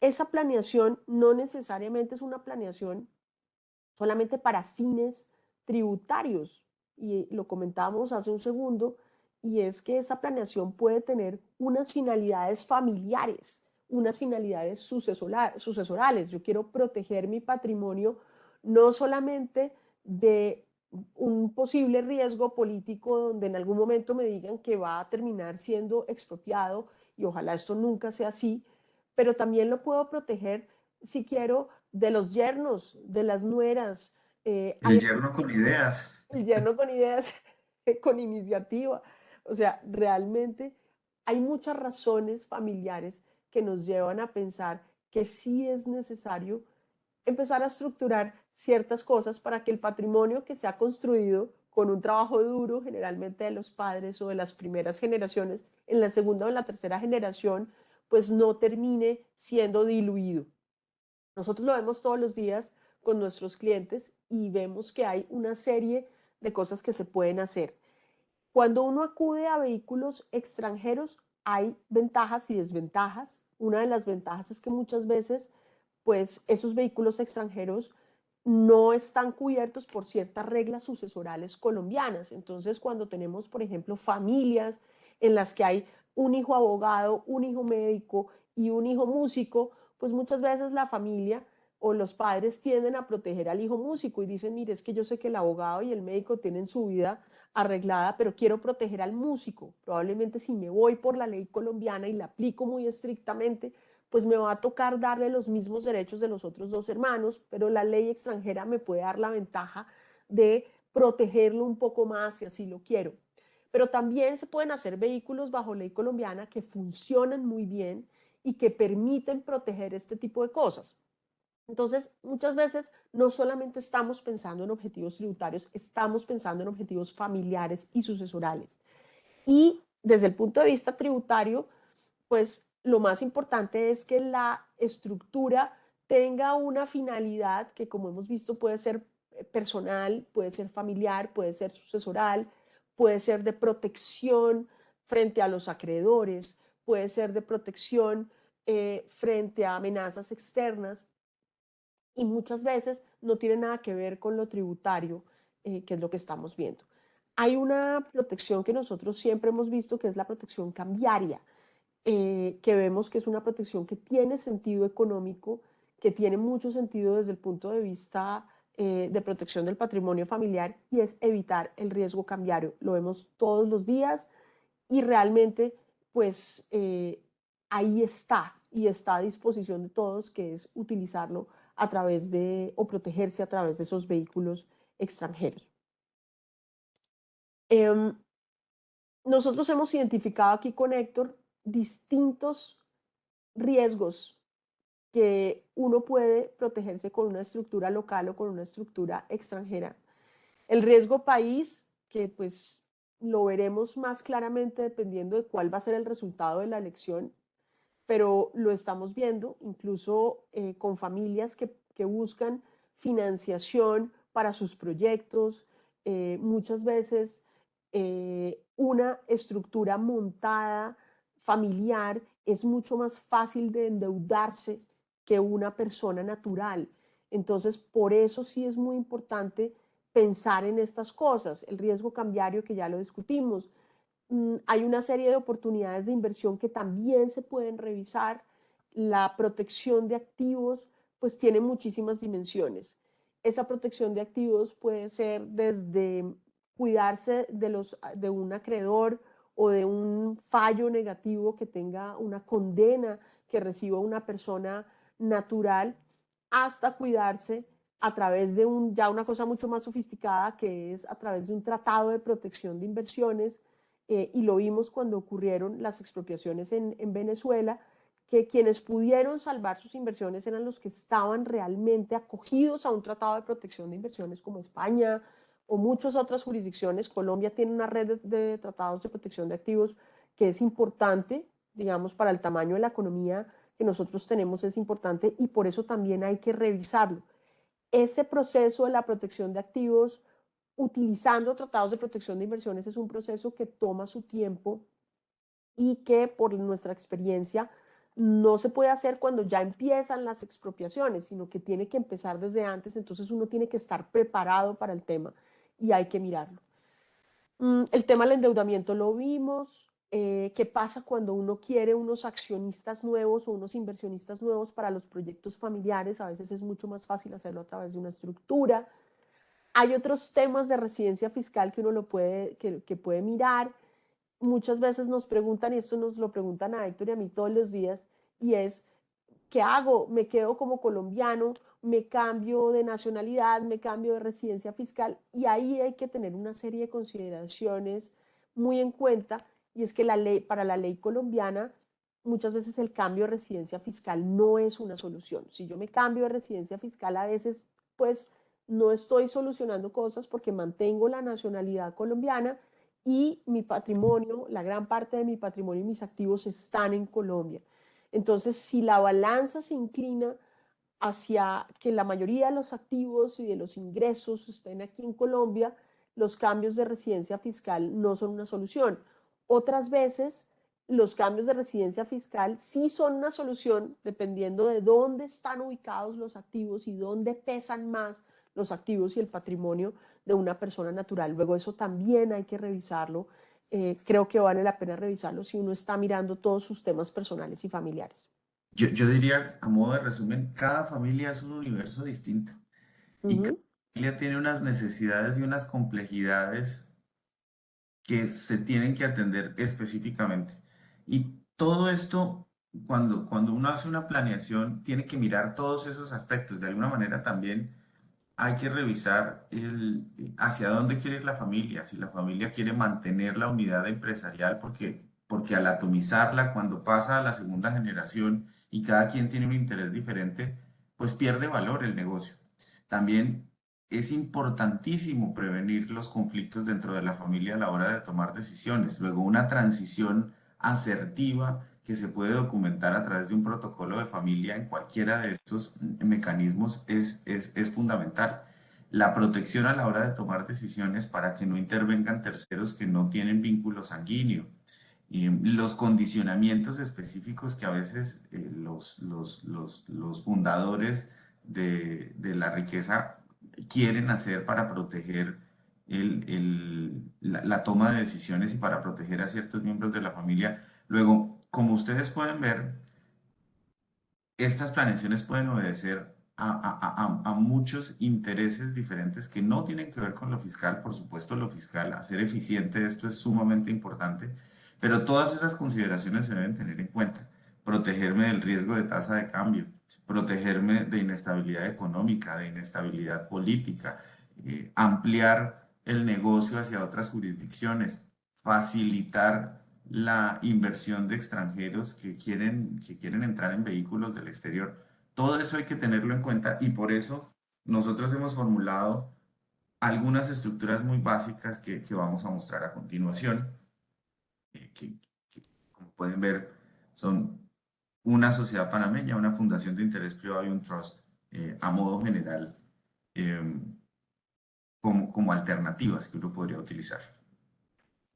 Esa planeación no necesariamente es una planeación solamente para fines tributarios, y lo comentábamos hace un segundo, y es que esa planeación puede tener unas finalidades familiares, unas finalidades sucesorales. Yo quiero proteger mi patrimonio no solamente de un posible riesgo político donde en algún momento me digan que va a terminar siendo expropiado, y ojalá esto nunca sea así, pero también lo puedo proteger si quiero de los yernos, de las nueras.
El yerno con ideas.
El yerno con ideas, con iniciativa. O sea, realmente hay muchas razones familiares que nos llevan a pensar que sí es necesario empezar a estructurar ciertas cosas para que el patrimonio que se ha construido con un trabajo duro, generalmente de los padres o de las primeras generaciones, en la segunda o en la tercera generación, pues no termine siendo diluido. Nosotros lo vemos todos los días con nuestros clientes y vemos que hay una serie de cosas que se pueden hacer. Cuando uno acude a vehículos extranjeros, hay ventajas y desventajas. Una de las ventajas es que muchas veces, pues, esos vehículos extranjeros no están cubiertos por ciertas reglas sucesorales colombianas. Entonces, cuando tenemos, por ejemplo, familias en las que hay un hijo abogado, un hijo médico y un hijo músico, pues muchas veces la familia o los padres tienden a proteger al hijo músico y dicen, mire, es que yo sé que el abogado y el médico tienen su vida arreglada, pero quiero proteger al músico. Probablemente si me voy por la ley colombiana y la aplico muy estrictamente, pues me va a tocar darle los mismos derechos de los otros dos hermanos, pero la ley extranjera me puede dar la ventaja de protegerlo un poco más si así lo quiero. Pero también se pueden hacer vehículos bajo ley colombiana que funcionan muy bien y que permiten proteger este tipo de cosas. Entonces, muchas veces no solamente estamos pensando en objetivos tributarios, estamos pensando en objetivos familiares y sucesorales. Y desde el punto de vista tributario, pues lo más importante es que la estructura tenga una finalidad que, como hemos visto, puede ser personal, puede ser familiar, puede ser sucesoral, puede ser de protección frente a los acreedores, puede ser de protección frente a amenazas externas, y muchas veces no tiene nada que ver con lo tributario, que es lo que estamos viendo. Hay una protección que nosotros siempre hemos visto, que es la protección cambiaria, que vemos que es una protección que tiene sentido económico, que tiene mucho sentido desde el punto de vista de protección del patrimonio familiar, y es evitar el riesgo cambiario. Lo vemos todos los días y realmente pues ahí está y está a disposición de todos, que es utilizarlo a través de o protegerse a través de esos vehículos extranjeros. Nosotros hemos identificado aquí con Héctor distintos riesgos que uno puede protegerse con una estructura local o con una estructura extranjera. El riesgo país, que pues lo veremos más claramente dependiendo de cuál va a ser el resultado de la elección, pero lo estamos viendo incluso con familias que buscan financiación para sus proyectos. Muchas veces una estructura montada familiar es mucho más fácil de endeudarse que una persona natural. Entonces, por eso sí es muy importante pensar en estas cosas. El riesgo cambiario, que ya lo discutimos. Hay una serie de oportunidades de inversión que también se pueden revisar. La protección de activos, pues tiene muchísimas dimensiones. Esa protección de activos puede ser desde cuidarse de un acreedor o de un fallo negativo que tenga una condena que reciba una persona natural, hasta cuidarse a través de ya una cosa mucho más sofisticada, que es a través de un tratado de protección de inversiones. Y lo vimos cuando ocurrieron las expropiaciones en Venezuela, que quienes pudieron salvar sus inversiones eran los que estaban realmente acogidos a un tratado de protección de inversiones, como España o muchas otras jurisdicciones. Colombia tiene una red de tratados de protección de activos que es importante, digamos, para el tamaño de la economía que nosotros tenemos, es importante, y por eso también hay que revisarlo. Ese proceso de la protección de activos utilizando tratados de protección de inversiones es un proceso que toma su tiempo y que, por nuestra experiencia, no se puede hacer cuando ya empiezan las expropiaciones, sino que tiene que empezar desde antes. Entonces uno tiene que estar preparado para el tema y hay que mirarlo. El tema del endeudamiento lo vimos. ¿Qué pasa cuando uno quiere unos accionistas nuevos o unos inversionistas nuevos para los proyectos familiares? A veces es mucho más fácil hacerlo a través de una estructura. Hay otros temas de residencia fiscal que uno que puede mirar. Muchas veces nos preguntan, y esto nos lo preguntan a Héctor y a mí todos los días, y es: ¿qué hago? ¿Me quedo como colombiano? ¿Me cambio de nacionalidad? ¿Me cambio de residencia fiscal? Y ahí hay que tener una serie de consideraciones muy en cuenta, y es que para la ley colombiana, muchas veces el cambio de residencia fiscal no es una solución. Si yo me cambio de residencia fiscal, a veces, pues, no estoy solucionando cosas, porque mantengo la nacionalidad colombiana y mi patrimonio, la gran parte de mi patrimonio y mis activos están en Colombia. Entonces, si la balanza se inclina hacia que la mayoría de los activos y de los ingresos estén aquí en Colombia, los cambios de residencia fiscal no son una solución. Otras veces, los cambios de residencia fiscal sí son una solución, dependiendo de dónde están ubicados los activos y dónde pesan más los activos y el patrimonio de una persona natural. Luego, eso también hay que revisarlo. Creo que vale la pena revisarlo si uno está mirando todos sus temas personales y familiares.
Yo diría, a modo de resumen, cada familia es un universo distinto y cada
Ujú.
familia tiene unas necesidades y unas complejidades que se tienen que atender específicamente. Y todo esto, cuando uno hace una planeación, tiene que mirar todos esos aspectos. De alguna manera también hay que revisar hacia dónde quiere ir la familia, si la familia quiere mantener la unidad empresarial, porque al atomizarla, cuando pasa a la segunda generación y cada quien tiene un interés diferente, pues pierde valor el negocio. También es importantísimo prevenir los conflictos dentro de la familia a la hora de tomar decisiones. Luego, una transición asertiva que se puede documentar a través de un protocolo de familia en cualquiera de estos mecanismos es fundamental. La protección a la hora de tomar decisiones para que no intervengan terceros que no tienen vínculo sanguíneo. Y los condicionamientos específicos que a veces los fundadores de la riqueza quieren hacer para proteger la toma de decisiones y para proteger a ciertos miembros de la familia. Luego, como ustedes pueden ver, estas planeaciones pueden obedecer a muchos intereses diferentes que no tienen que ver con lo fiscal. Por supuesto, lo fiscal, hacer eficiente esto es sumamente importante, pero todas esas consideraciones se deben tener en cuenta. Protegerme del riesgo de tasa de cambio, protegerme de inestabilidad económica, de inestabilidad política, ampliar el negocio hacia otras jurisdicciones, facilitar la inversión de extranjeros que quieren entrar en vehículos del exterior. Todo eso hay que tenerlo en cuenta y por eso nosotros hemos formulado algunas estructuras muy básicas que vamos a mostrar a continuación, que, como pueden ver son una sociedad panameña, una fundación de interés privado y un trust a modo general. como alternativas que uno podría utilizar.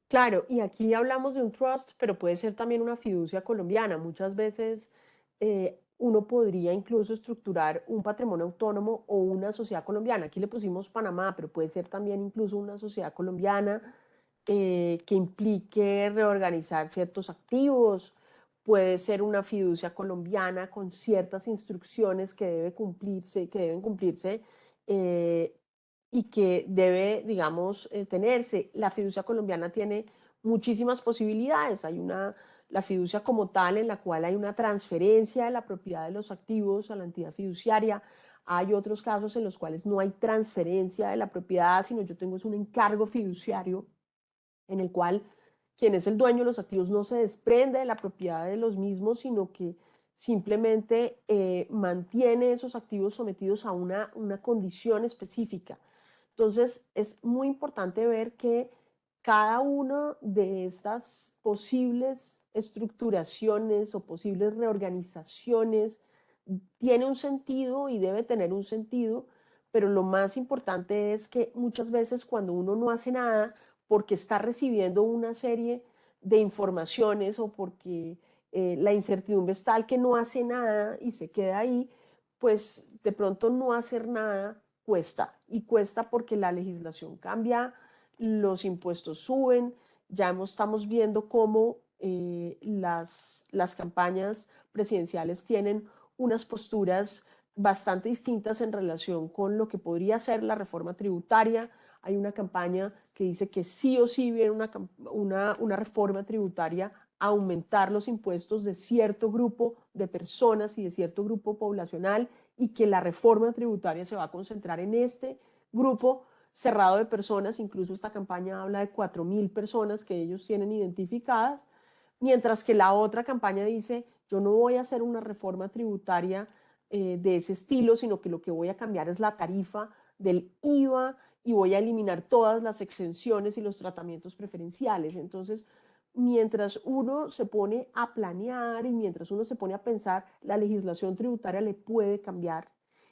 Claro, y aquí hablamos de un trust, pero puede ser también una fiducia colombiana. Muchas veces uno podría incluso estructurar un patrimonio autónomo o una sociedad colombiana. Aquí le pusimos Panamá, pero puede ser también incluso una sociedad colombiana que implique reorganizar ciertos activos. Puede ser una fiducia colombiana con ciertas instrucciones que deben cumplirse eh, y que debe, digamos, tenerse. La fiducia colombiana tiene muchísimas posibilidades. La fiducia como tal, en la cual hay una transferencia de la propiedad de los activos a la entidad fiduciaria. Hay otros casos en los cuales no hay transferencia de la propiedad, sino yo tengo un encargo fiduciario en el cual quien es el dueño de los activos no se desprende de la propiedad de los mismos, sino que simplemente mantiene esos activos sometidos a una condición específica. Entonces, es muy importante ver que cada una de estas posibles estructuraciones o posibles reorganizaciones tiene un sentido y debe tener un sentido, pero lo más importante es que muchas veces cuando uno no hace nada porque está recibiendo una serie de informaciones o porque la incertidumbre es tal que no hace nada y se queda ahí, pues de pronto no hacer nada cuesta, y cuesta porque la legislación cambia, los impuestos suben, ya estamos viendo cómo las campañas presidenciales tienen unas posturas bastante distintas en relación con lo que podría ser la reforma tributaria. Hay una campaña que dice que sí o sí viene una reforma tributaria a aumentar los impuestos de cierto grupo de personas y de cierto grupo poblacional, y que la reforma tributaria se va a concentrar en este grupo cerrado de personas. Incluso esta campaña habla de 4.000 personas que ellos tienen identificadas, mientras que la otra campaña dice, yo no voy a hacer una reforma tributaria de ese estilo, sino que lo que voy a cambiar es la tarifa del IVA y voy a eliminar todas las exenciones y los tratamientos preferenciales. Entonces, mientras uno se pone a planear y mientras uno se pone a pensar, la legislación tributaria le puede cambiar.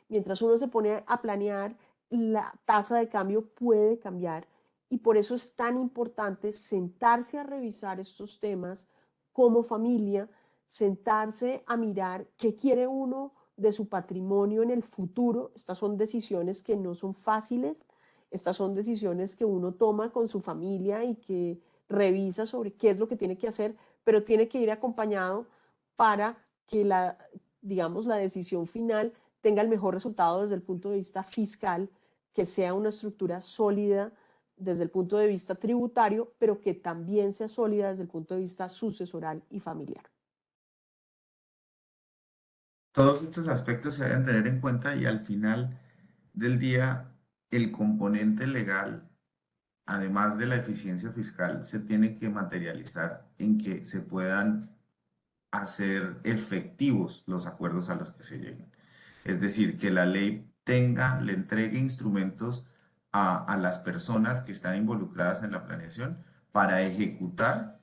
Mientras uno se pone a planear, la tasa de cambio puede cambiar. Y por eso es tan importante sentarse a revisar estos temas como familia, sentarse a mirar qué quiere uno de su patrimonio en el futuro. Estas son decisiones que no son fáciles, estas son decisiones que uno toma con su familia y que revisa sobre qué es lo que tiene que hacer, pero tiene que ir acompañado para que digamos, la decisión final tenga el mejor resultado desde el punto de vista fiscal, que sea una estructura sólida desde el punto de vista tributario, pero que también sea sólida desde el punto de vista sucesoral y familiar.
Todos estos aspectos se deben tener en cuenta y al final del día el componente legal, además de la eficiencia fiscal, se tiene que materializar en que se puedan hacer efectivos los acuerdos a los que se lleguen. Es decir, que la ley le entregue instrumentos a las personas que están involucradas en la planeación para ejecutar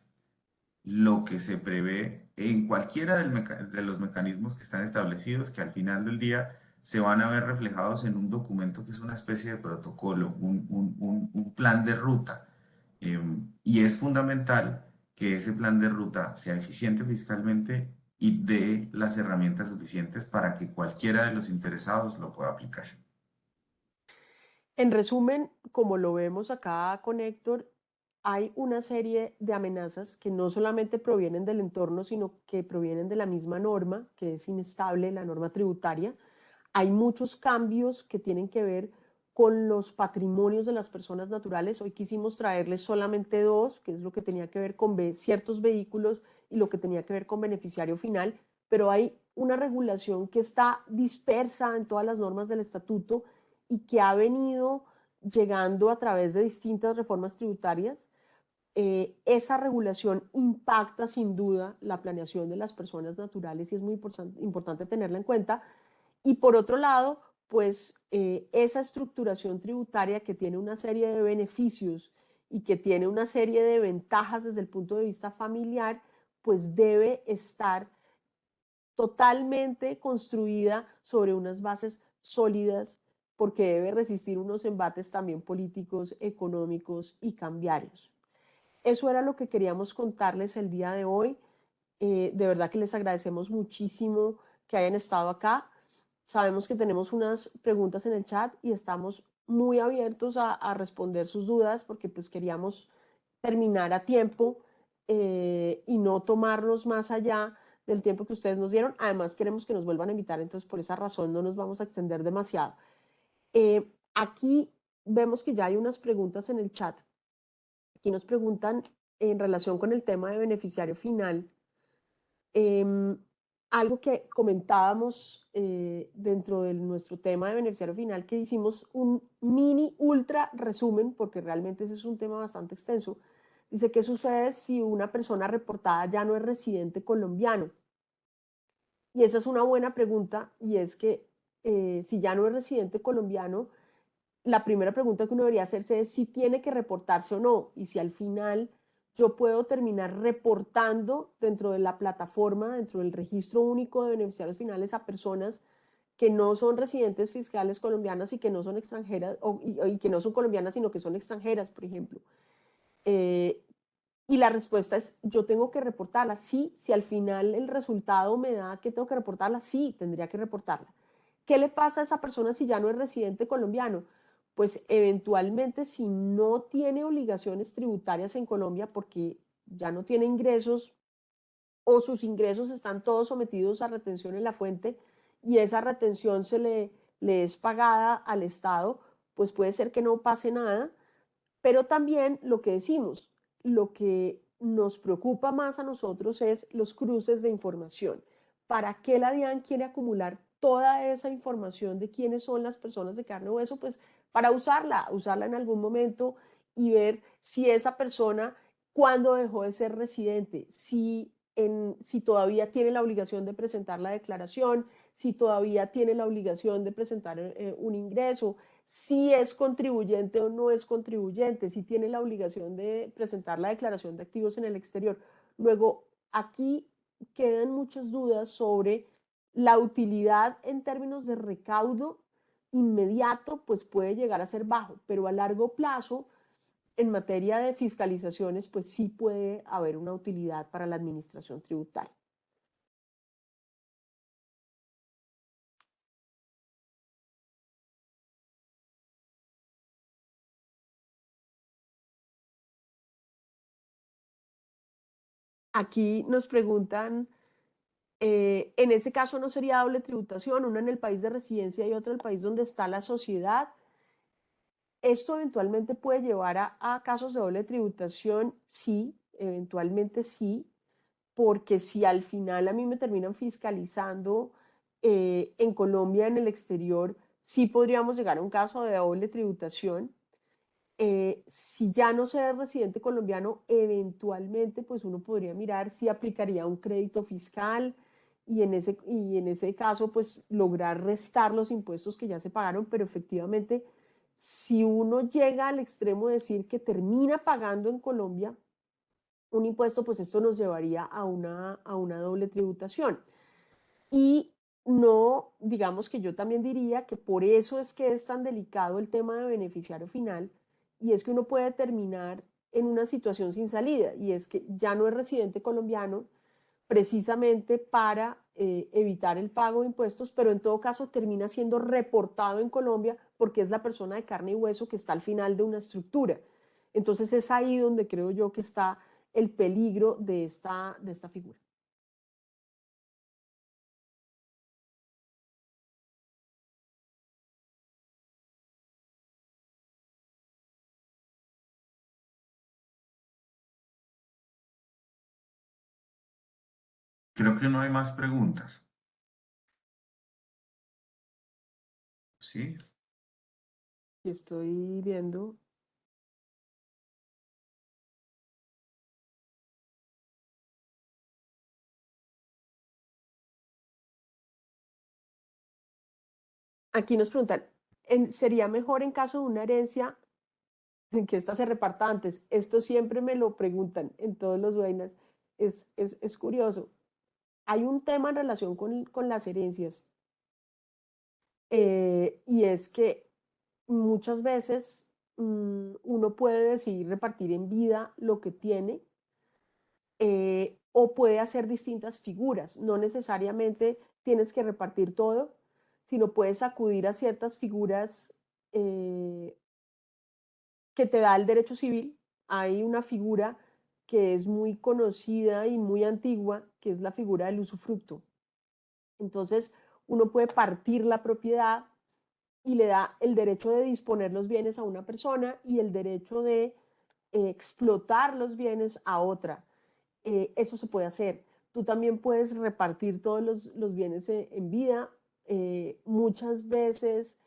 lo que se prevé en cualquiera de los mecanismos que están establecidos, que al final del día se van a ver reflejados en un documento que es una especie de protocolo, un plan de ruta. Y es fundamental que ese plan de ruta sea eficiente fiscalmente y dé las herramientas suficientes para que cualquiera de los interesados lo pueda aplicar.
En resumen, como lo vemos acá con Héctor, hay una serie de amenazas que no solamente provienen del entorno, sino que provienen de la misma norma, que es inestable, la norma tributaria. Hay muchos cambios que tienen que ver con los patrimonios de las personas naturales. Hoy quisimos traerles solamente dos, que es lo que tenía que ver con ciertos vehículos y lo que tenía que ver con beneficiario final, pero hay una regulación que está dispersa en todas las normas del estatuto y que ha venido llegando a través de distintas reformas tributarias. Esa regulación impacta sin duda la planeación de las personas naturales y es muy importante tenerla en cuenta. Y por otro lado, pues esa estructuración tributaria que tiene una serie de beneficios y que tiene una serie de ventajas desde el punto de vista familiar, pues debe estar totalmente construida sobre unas bases sólidas porque debe resistir unos embates también políticos, económicos y cambiarios. Eso era lo que queríamos contarles el día de hoy. De verdad que les agradecemos muchísimo que hayan estado acá. Sabemos que tenemos unas preguntas en el chat y estamos muy abiertos a responder sus dudas porque pues queríamos terminar a tiempo y no tomarnos más allá del tiempo que ustedes nos dieron. Además queremos que nos vuelvan a invitar, entonces por esa razón no nos vamos a extender demasiado. Aquí vemos que ya hay unas preguntas en el chat. Aquí nos preguntan en relación con el tema de beneficiario final. Algo que comentábamos dentro de nuestro tema de beneficiario final, que hicimos un mini ultra resumen, porque realmente ese es un tema bastante extenso. Dice, ¿qué sucede si una persona reportada ya no es residente colombiano? Y esa es una buena pregunta, y es que si ya no es residente colombiano, la primera pregunta que uno debería hacerse es si tiene que reportarse o no, y si al final yo puedo terminar reportando dentro de la plataforma, dentro del registro único de beneficiarios finales a personas que no son residentes fiscales colombianas y que no son extranjeras, y que no son colombianas, sino que son extranjeras, por ejemplo. Y la respuesta es, yo tengo que reportarla. Sí, si al final el resultado me da que tengo que reportarla, sí, tendría que reportarla. ¿Qué le pasa a esa persona si ya no es residente colombiano? Pues eventualmente si no tiene obligaciones tributarias en Colombia porque ya no tiene ingresos o sus ingresos están todos sometidos a retención en la fuente y esa retención le es pagada al Estado, pues puede ser que no pase nada, pero también lo que decimos, lo que nos preocupa más a nosotros es los cruces de información. ¿Para qué la DIAN quiere acumular toda esa información de quiénes son las personas de carne y hueso? Pues para usarla en algún momento y ver si esa persona, cuándo dejó de ser residente, si todavía tiene la obligación de presentar la declaración, si todavía tiene la obligación de presentar un ingreso, si es contribuyente o no es contribuyente, si tiene la obligación de presentar la declaración de activos en el exterior. Luego, aquí quedan muchas dudas sobre la utilidad en términos de recaudo inmediato, pues puede llegar a ser bajo, pero a largo plazo, en materia de fiscalizaciones, pues sí puede haber una utilidad para la administración tributaria. Aquí nos preguntan, en ese caso no sería doble tributación, una en el país de residencia y otra en el país donde está la sociedad. Esto eventualmente puede llevar a casos de doble tributación, sí, eventualmente sí, porque si al final a mí me terminan fiscalizando en Colombia, en el exterior, sí podríamos llegar a un caso de doble tributación. Si ya no se es residente colombiano, eventualmente pues uno podría mirar si aplicaría un crédito fiscal y en ese caso pues lograr restar los impuestos que ya se pagaron, pero efectivamente si uno llega al extremo de decir que termina pagando en Colombia un impuesto, pues esto nos llevaría a una doble tributación. Y no, digamos que yo también diría que por eso es que es tan delicado el tema de beneficiario final, y es que uno puede terminar en una situación sin salida, y es que ya no es residente colombiano precisamente para evitar el pago de impuestos, pero en todo caso termina siendo reportado en Colombia porque es la persona de carne y hueso que está al final de una estructura. Entonces es ahí donde creo yo que está el peligro de esta figura.
Creo que no hay más preguntas. ¿Sí?
Estoy viendo. Aquí nos preguntan, ¿sería mejor en caso de una herencia en que ésta se reparta antes? Esto siempre me lo preguntan en todos los webinars. Es curioso. Hay un tema en relación con las herencias y es que muchas veces uno puede decidir repartir en vida lo que tiene, o puede hacer distintas figuras. No necesariamente tienes que repartir todo, sino puedes acudir a ciertas figuras eh, que te da el derecho civil. Hay una figura que es muy conocida y muy antigua, que es la figura del usufructo. Entonces, uno puede partir la propiedad y le da el derecho de disponer los bienes a una persona y el derecho de explotar los bienes a otra. Eso se puede hacer. Tú también puedes repartir todos los bienes en vida. Muchas veces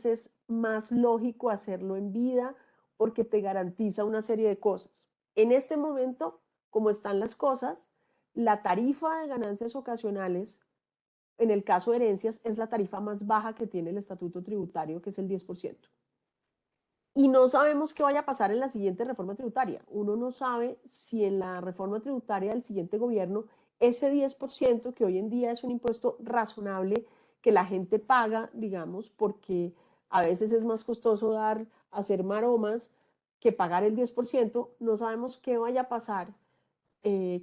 es más lógico hacerlo en vida porque te garantiza una serie de cosas. En este momento, como están las cosas, la tarifa de ganancias ocasionales, en el caso de herencias, es la tarifa más baja que tiene el estatuto tributario, que es el 10%. Y no sabemos qué vaya a pasar en la siguiente reforma tributaria. Uno no sabe si en la reforma tributaria del siguiente gobierno ese 10%, que hoy en día es un impuesto razonable que la gente paga, digamos, porque a veces es más costoso hacer maromas que pagar el 10%, no sabemos qué vaya a pasar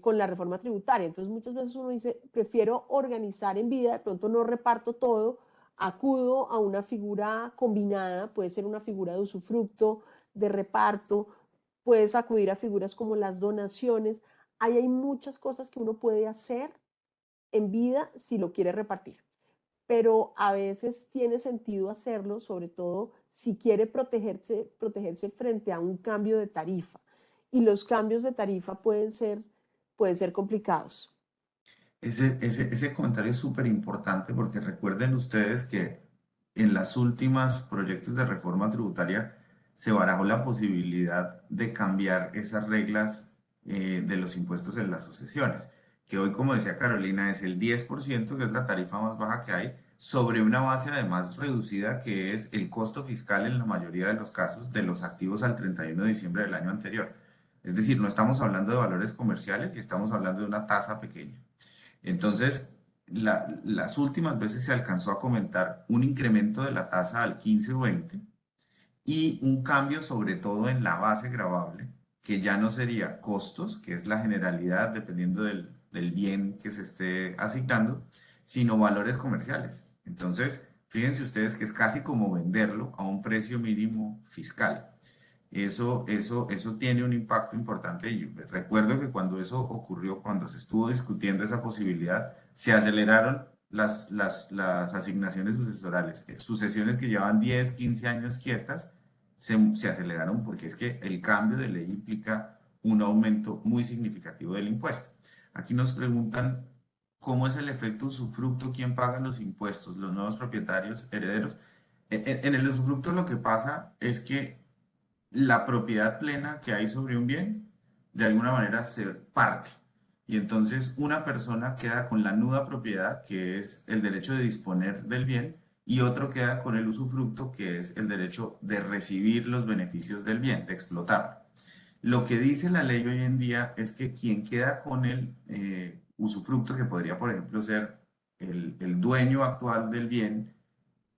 con la reforma tributaria. Entonces muchas veces uno dice, prefiero organizar en vida, de pronto no reparto todo, acudo a una figura combinada, puede ser una figura de usufructo, de reparto, puedes acudir a figuras como las donaciones. Ahí hay muchas cosas que uno puede hacer en vida si lo quiere repartir, pero a veces tiene sentido hacerlo, sobre todo si quiere protegerse frente a un cambio de tarifa. Y los cambios de tarifa pueden ser complicados.
Ese comentario es súper importante porque recuerden ustedes que en las últimas proyectos de reforma tributaria se barajó la posibilidad de cambiar esas reglas de los impuestos en las sucesiones, que hoy, como decía Carolina, es el 10%, que es la tarifa más baja que hay, sobre una base además reducida que es el costo fiscal en la mayoría de los casos de los activos al 31 de diciembre del año anterior. Es decir, no estamos hablando de valores comerciales y estamos hablando de una tasa pequeña. Entonces, las últimas veces se alcanzó a comentar un incremento de la tasa al 15 o 20 y un cambio sobre todo en la base gravable, que ya no sería costos, que es la generalidad dependiendo del bien que se esté asignando, sino valores comerciales. Entonces, fíjense ustedes que es casi como venderlo a un precio mínimo fiscal. Eso tiene un impacto importante. Y recuerdo que cuando eso ocurrió, cuando se estuvo discutiendo esa posibilidad, se aceleraron las asignaciones sucesorales. Sucesiones que llevaban 10, 15 años quietas, se aceleraron porque es que el cambio de ley implica un aumento muy significativo del impuesto. Aquí nos preguntan cómo es el efecto usufructo, quién paga los impuestos, los nuevos propietarios, herederos. En el usufructo lo que pasa es que la propiedad plena que hay sobre un bien, de alguna manera se parte. Y entonces una persona queda con la nuda propiedad, que es el derecho de disponer del bien, y otro queda con el usufructo, que es el derecho de recibir los beneficios del bien, de explotarlo. Lo que dice la ley hoy en día es que quien queda con el usufructo, que podría, por ejemplo, ser el dueño actual del bien,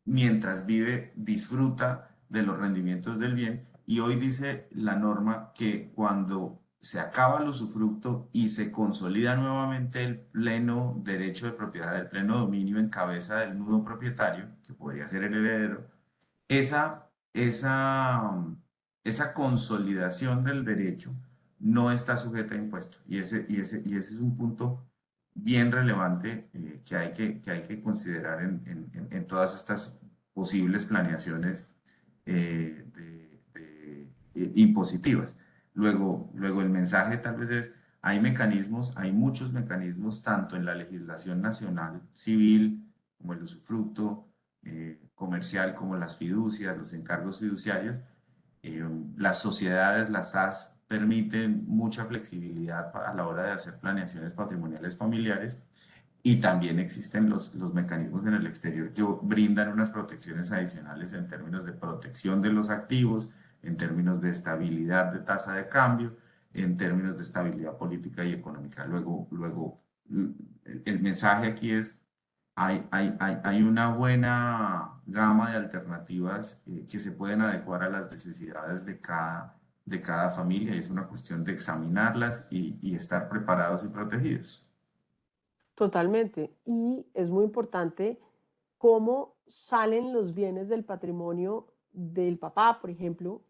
mientras vive, disfruta de los rendimientos del bien. Y hoy dice la norma que cuando se acaba el usufructo y se consolida nuevamente el pleno derecho de propiedad, el pleno dominio en cabeza del nudo propietario, que podría ser el heredero, esa, esa, esa consolidación del derecho no está sujeta a impuesto. Y ese es un punto bien relevante que hay que considerar en todas estas posibles planeaciones impositivas. Luego el mensaje tal vez es, hay mecanismos, hay muchos mecanismos, tanto en la legislación nacional, civil, como el usufructo, comercial, como las fiducias, los encargos fiduciarios. Las sociedades, las SAS, permiten mucha flexibilidad a la hora de hacer planeaciones patrimoniales familiares y también existen los mecanismos en el exterior que brindan unas protecciones adicionales en términos de protección de los activos, en términos de estabilidad de tasa de cambio, en términos de estabilidad política y económica. Luego el mensaje aquí es hay una buena gama de alternativas que se pueden adecuar a las necesidades de cada familia. Y es una cuestión de examinarlas y estar preparados y protegidos.
Totalmente. Y es muy importante cómo salen los bienes del patrimonio del papá, por ejemplo.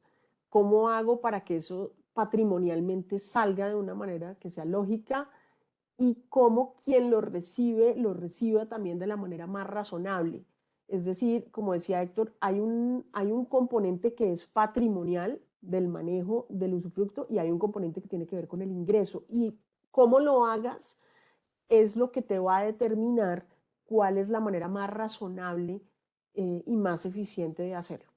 ¿Cómo hago para que eso patrimonialmente salga de una manera que sea lógica y cómo quien lo reciba también de la manera más razonable? Es decir, como decía Héctor, hay un componente que es patrimonial del manejo del usufructo y hay un componente que tiene que ver con el ingreso. Y cómo lo hagas es lo que te va a determinar cuál es la manera más razonable y más eficiente de hacerlo.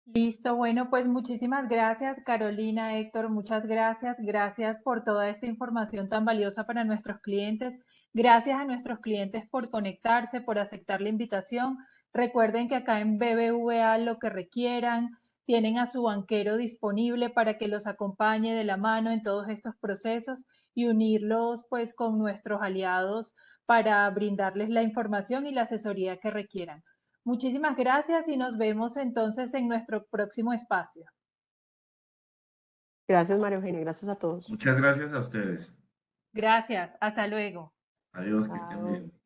Listo, bueno, pues muchísimas gracias, Carolina, Héctor, muchas gracias. Gracias por toda esta información tan valiosa para nuestros clientes. Gracias a nuestros clientes por conectarse, por aceptar la invitación. Recuerden que acá en BBVA lo que requieran, tienen a su banquero disponible para que los acompañe de la mano en todos estos procesos y unirlos pues con nuestros aliados para brindarles la información y la asesoría que requieran. Muchísimas gracias y nos vemos entonces en nuestro próximo espacio.
Gracias, María Eugenia. Gracias a todos.
Muchas gracias a ustedes.
Gracias. Hasta luego.
Adiós, que estén
Chao.
bien.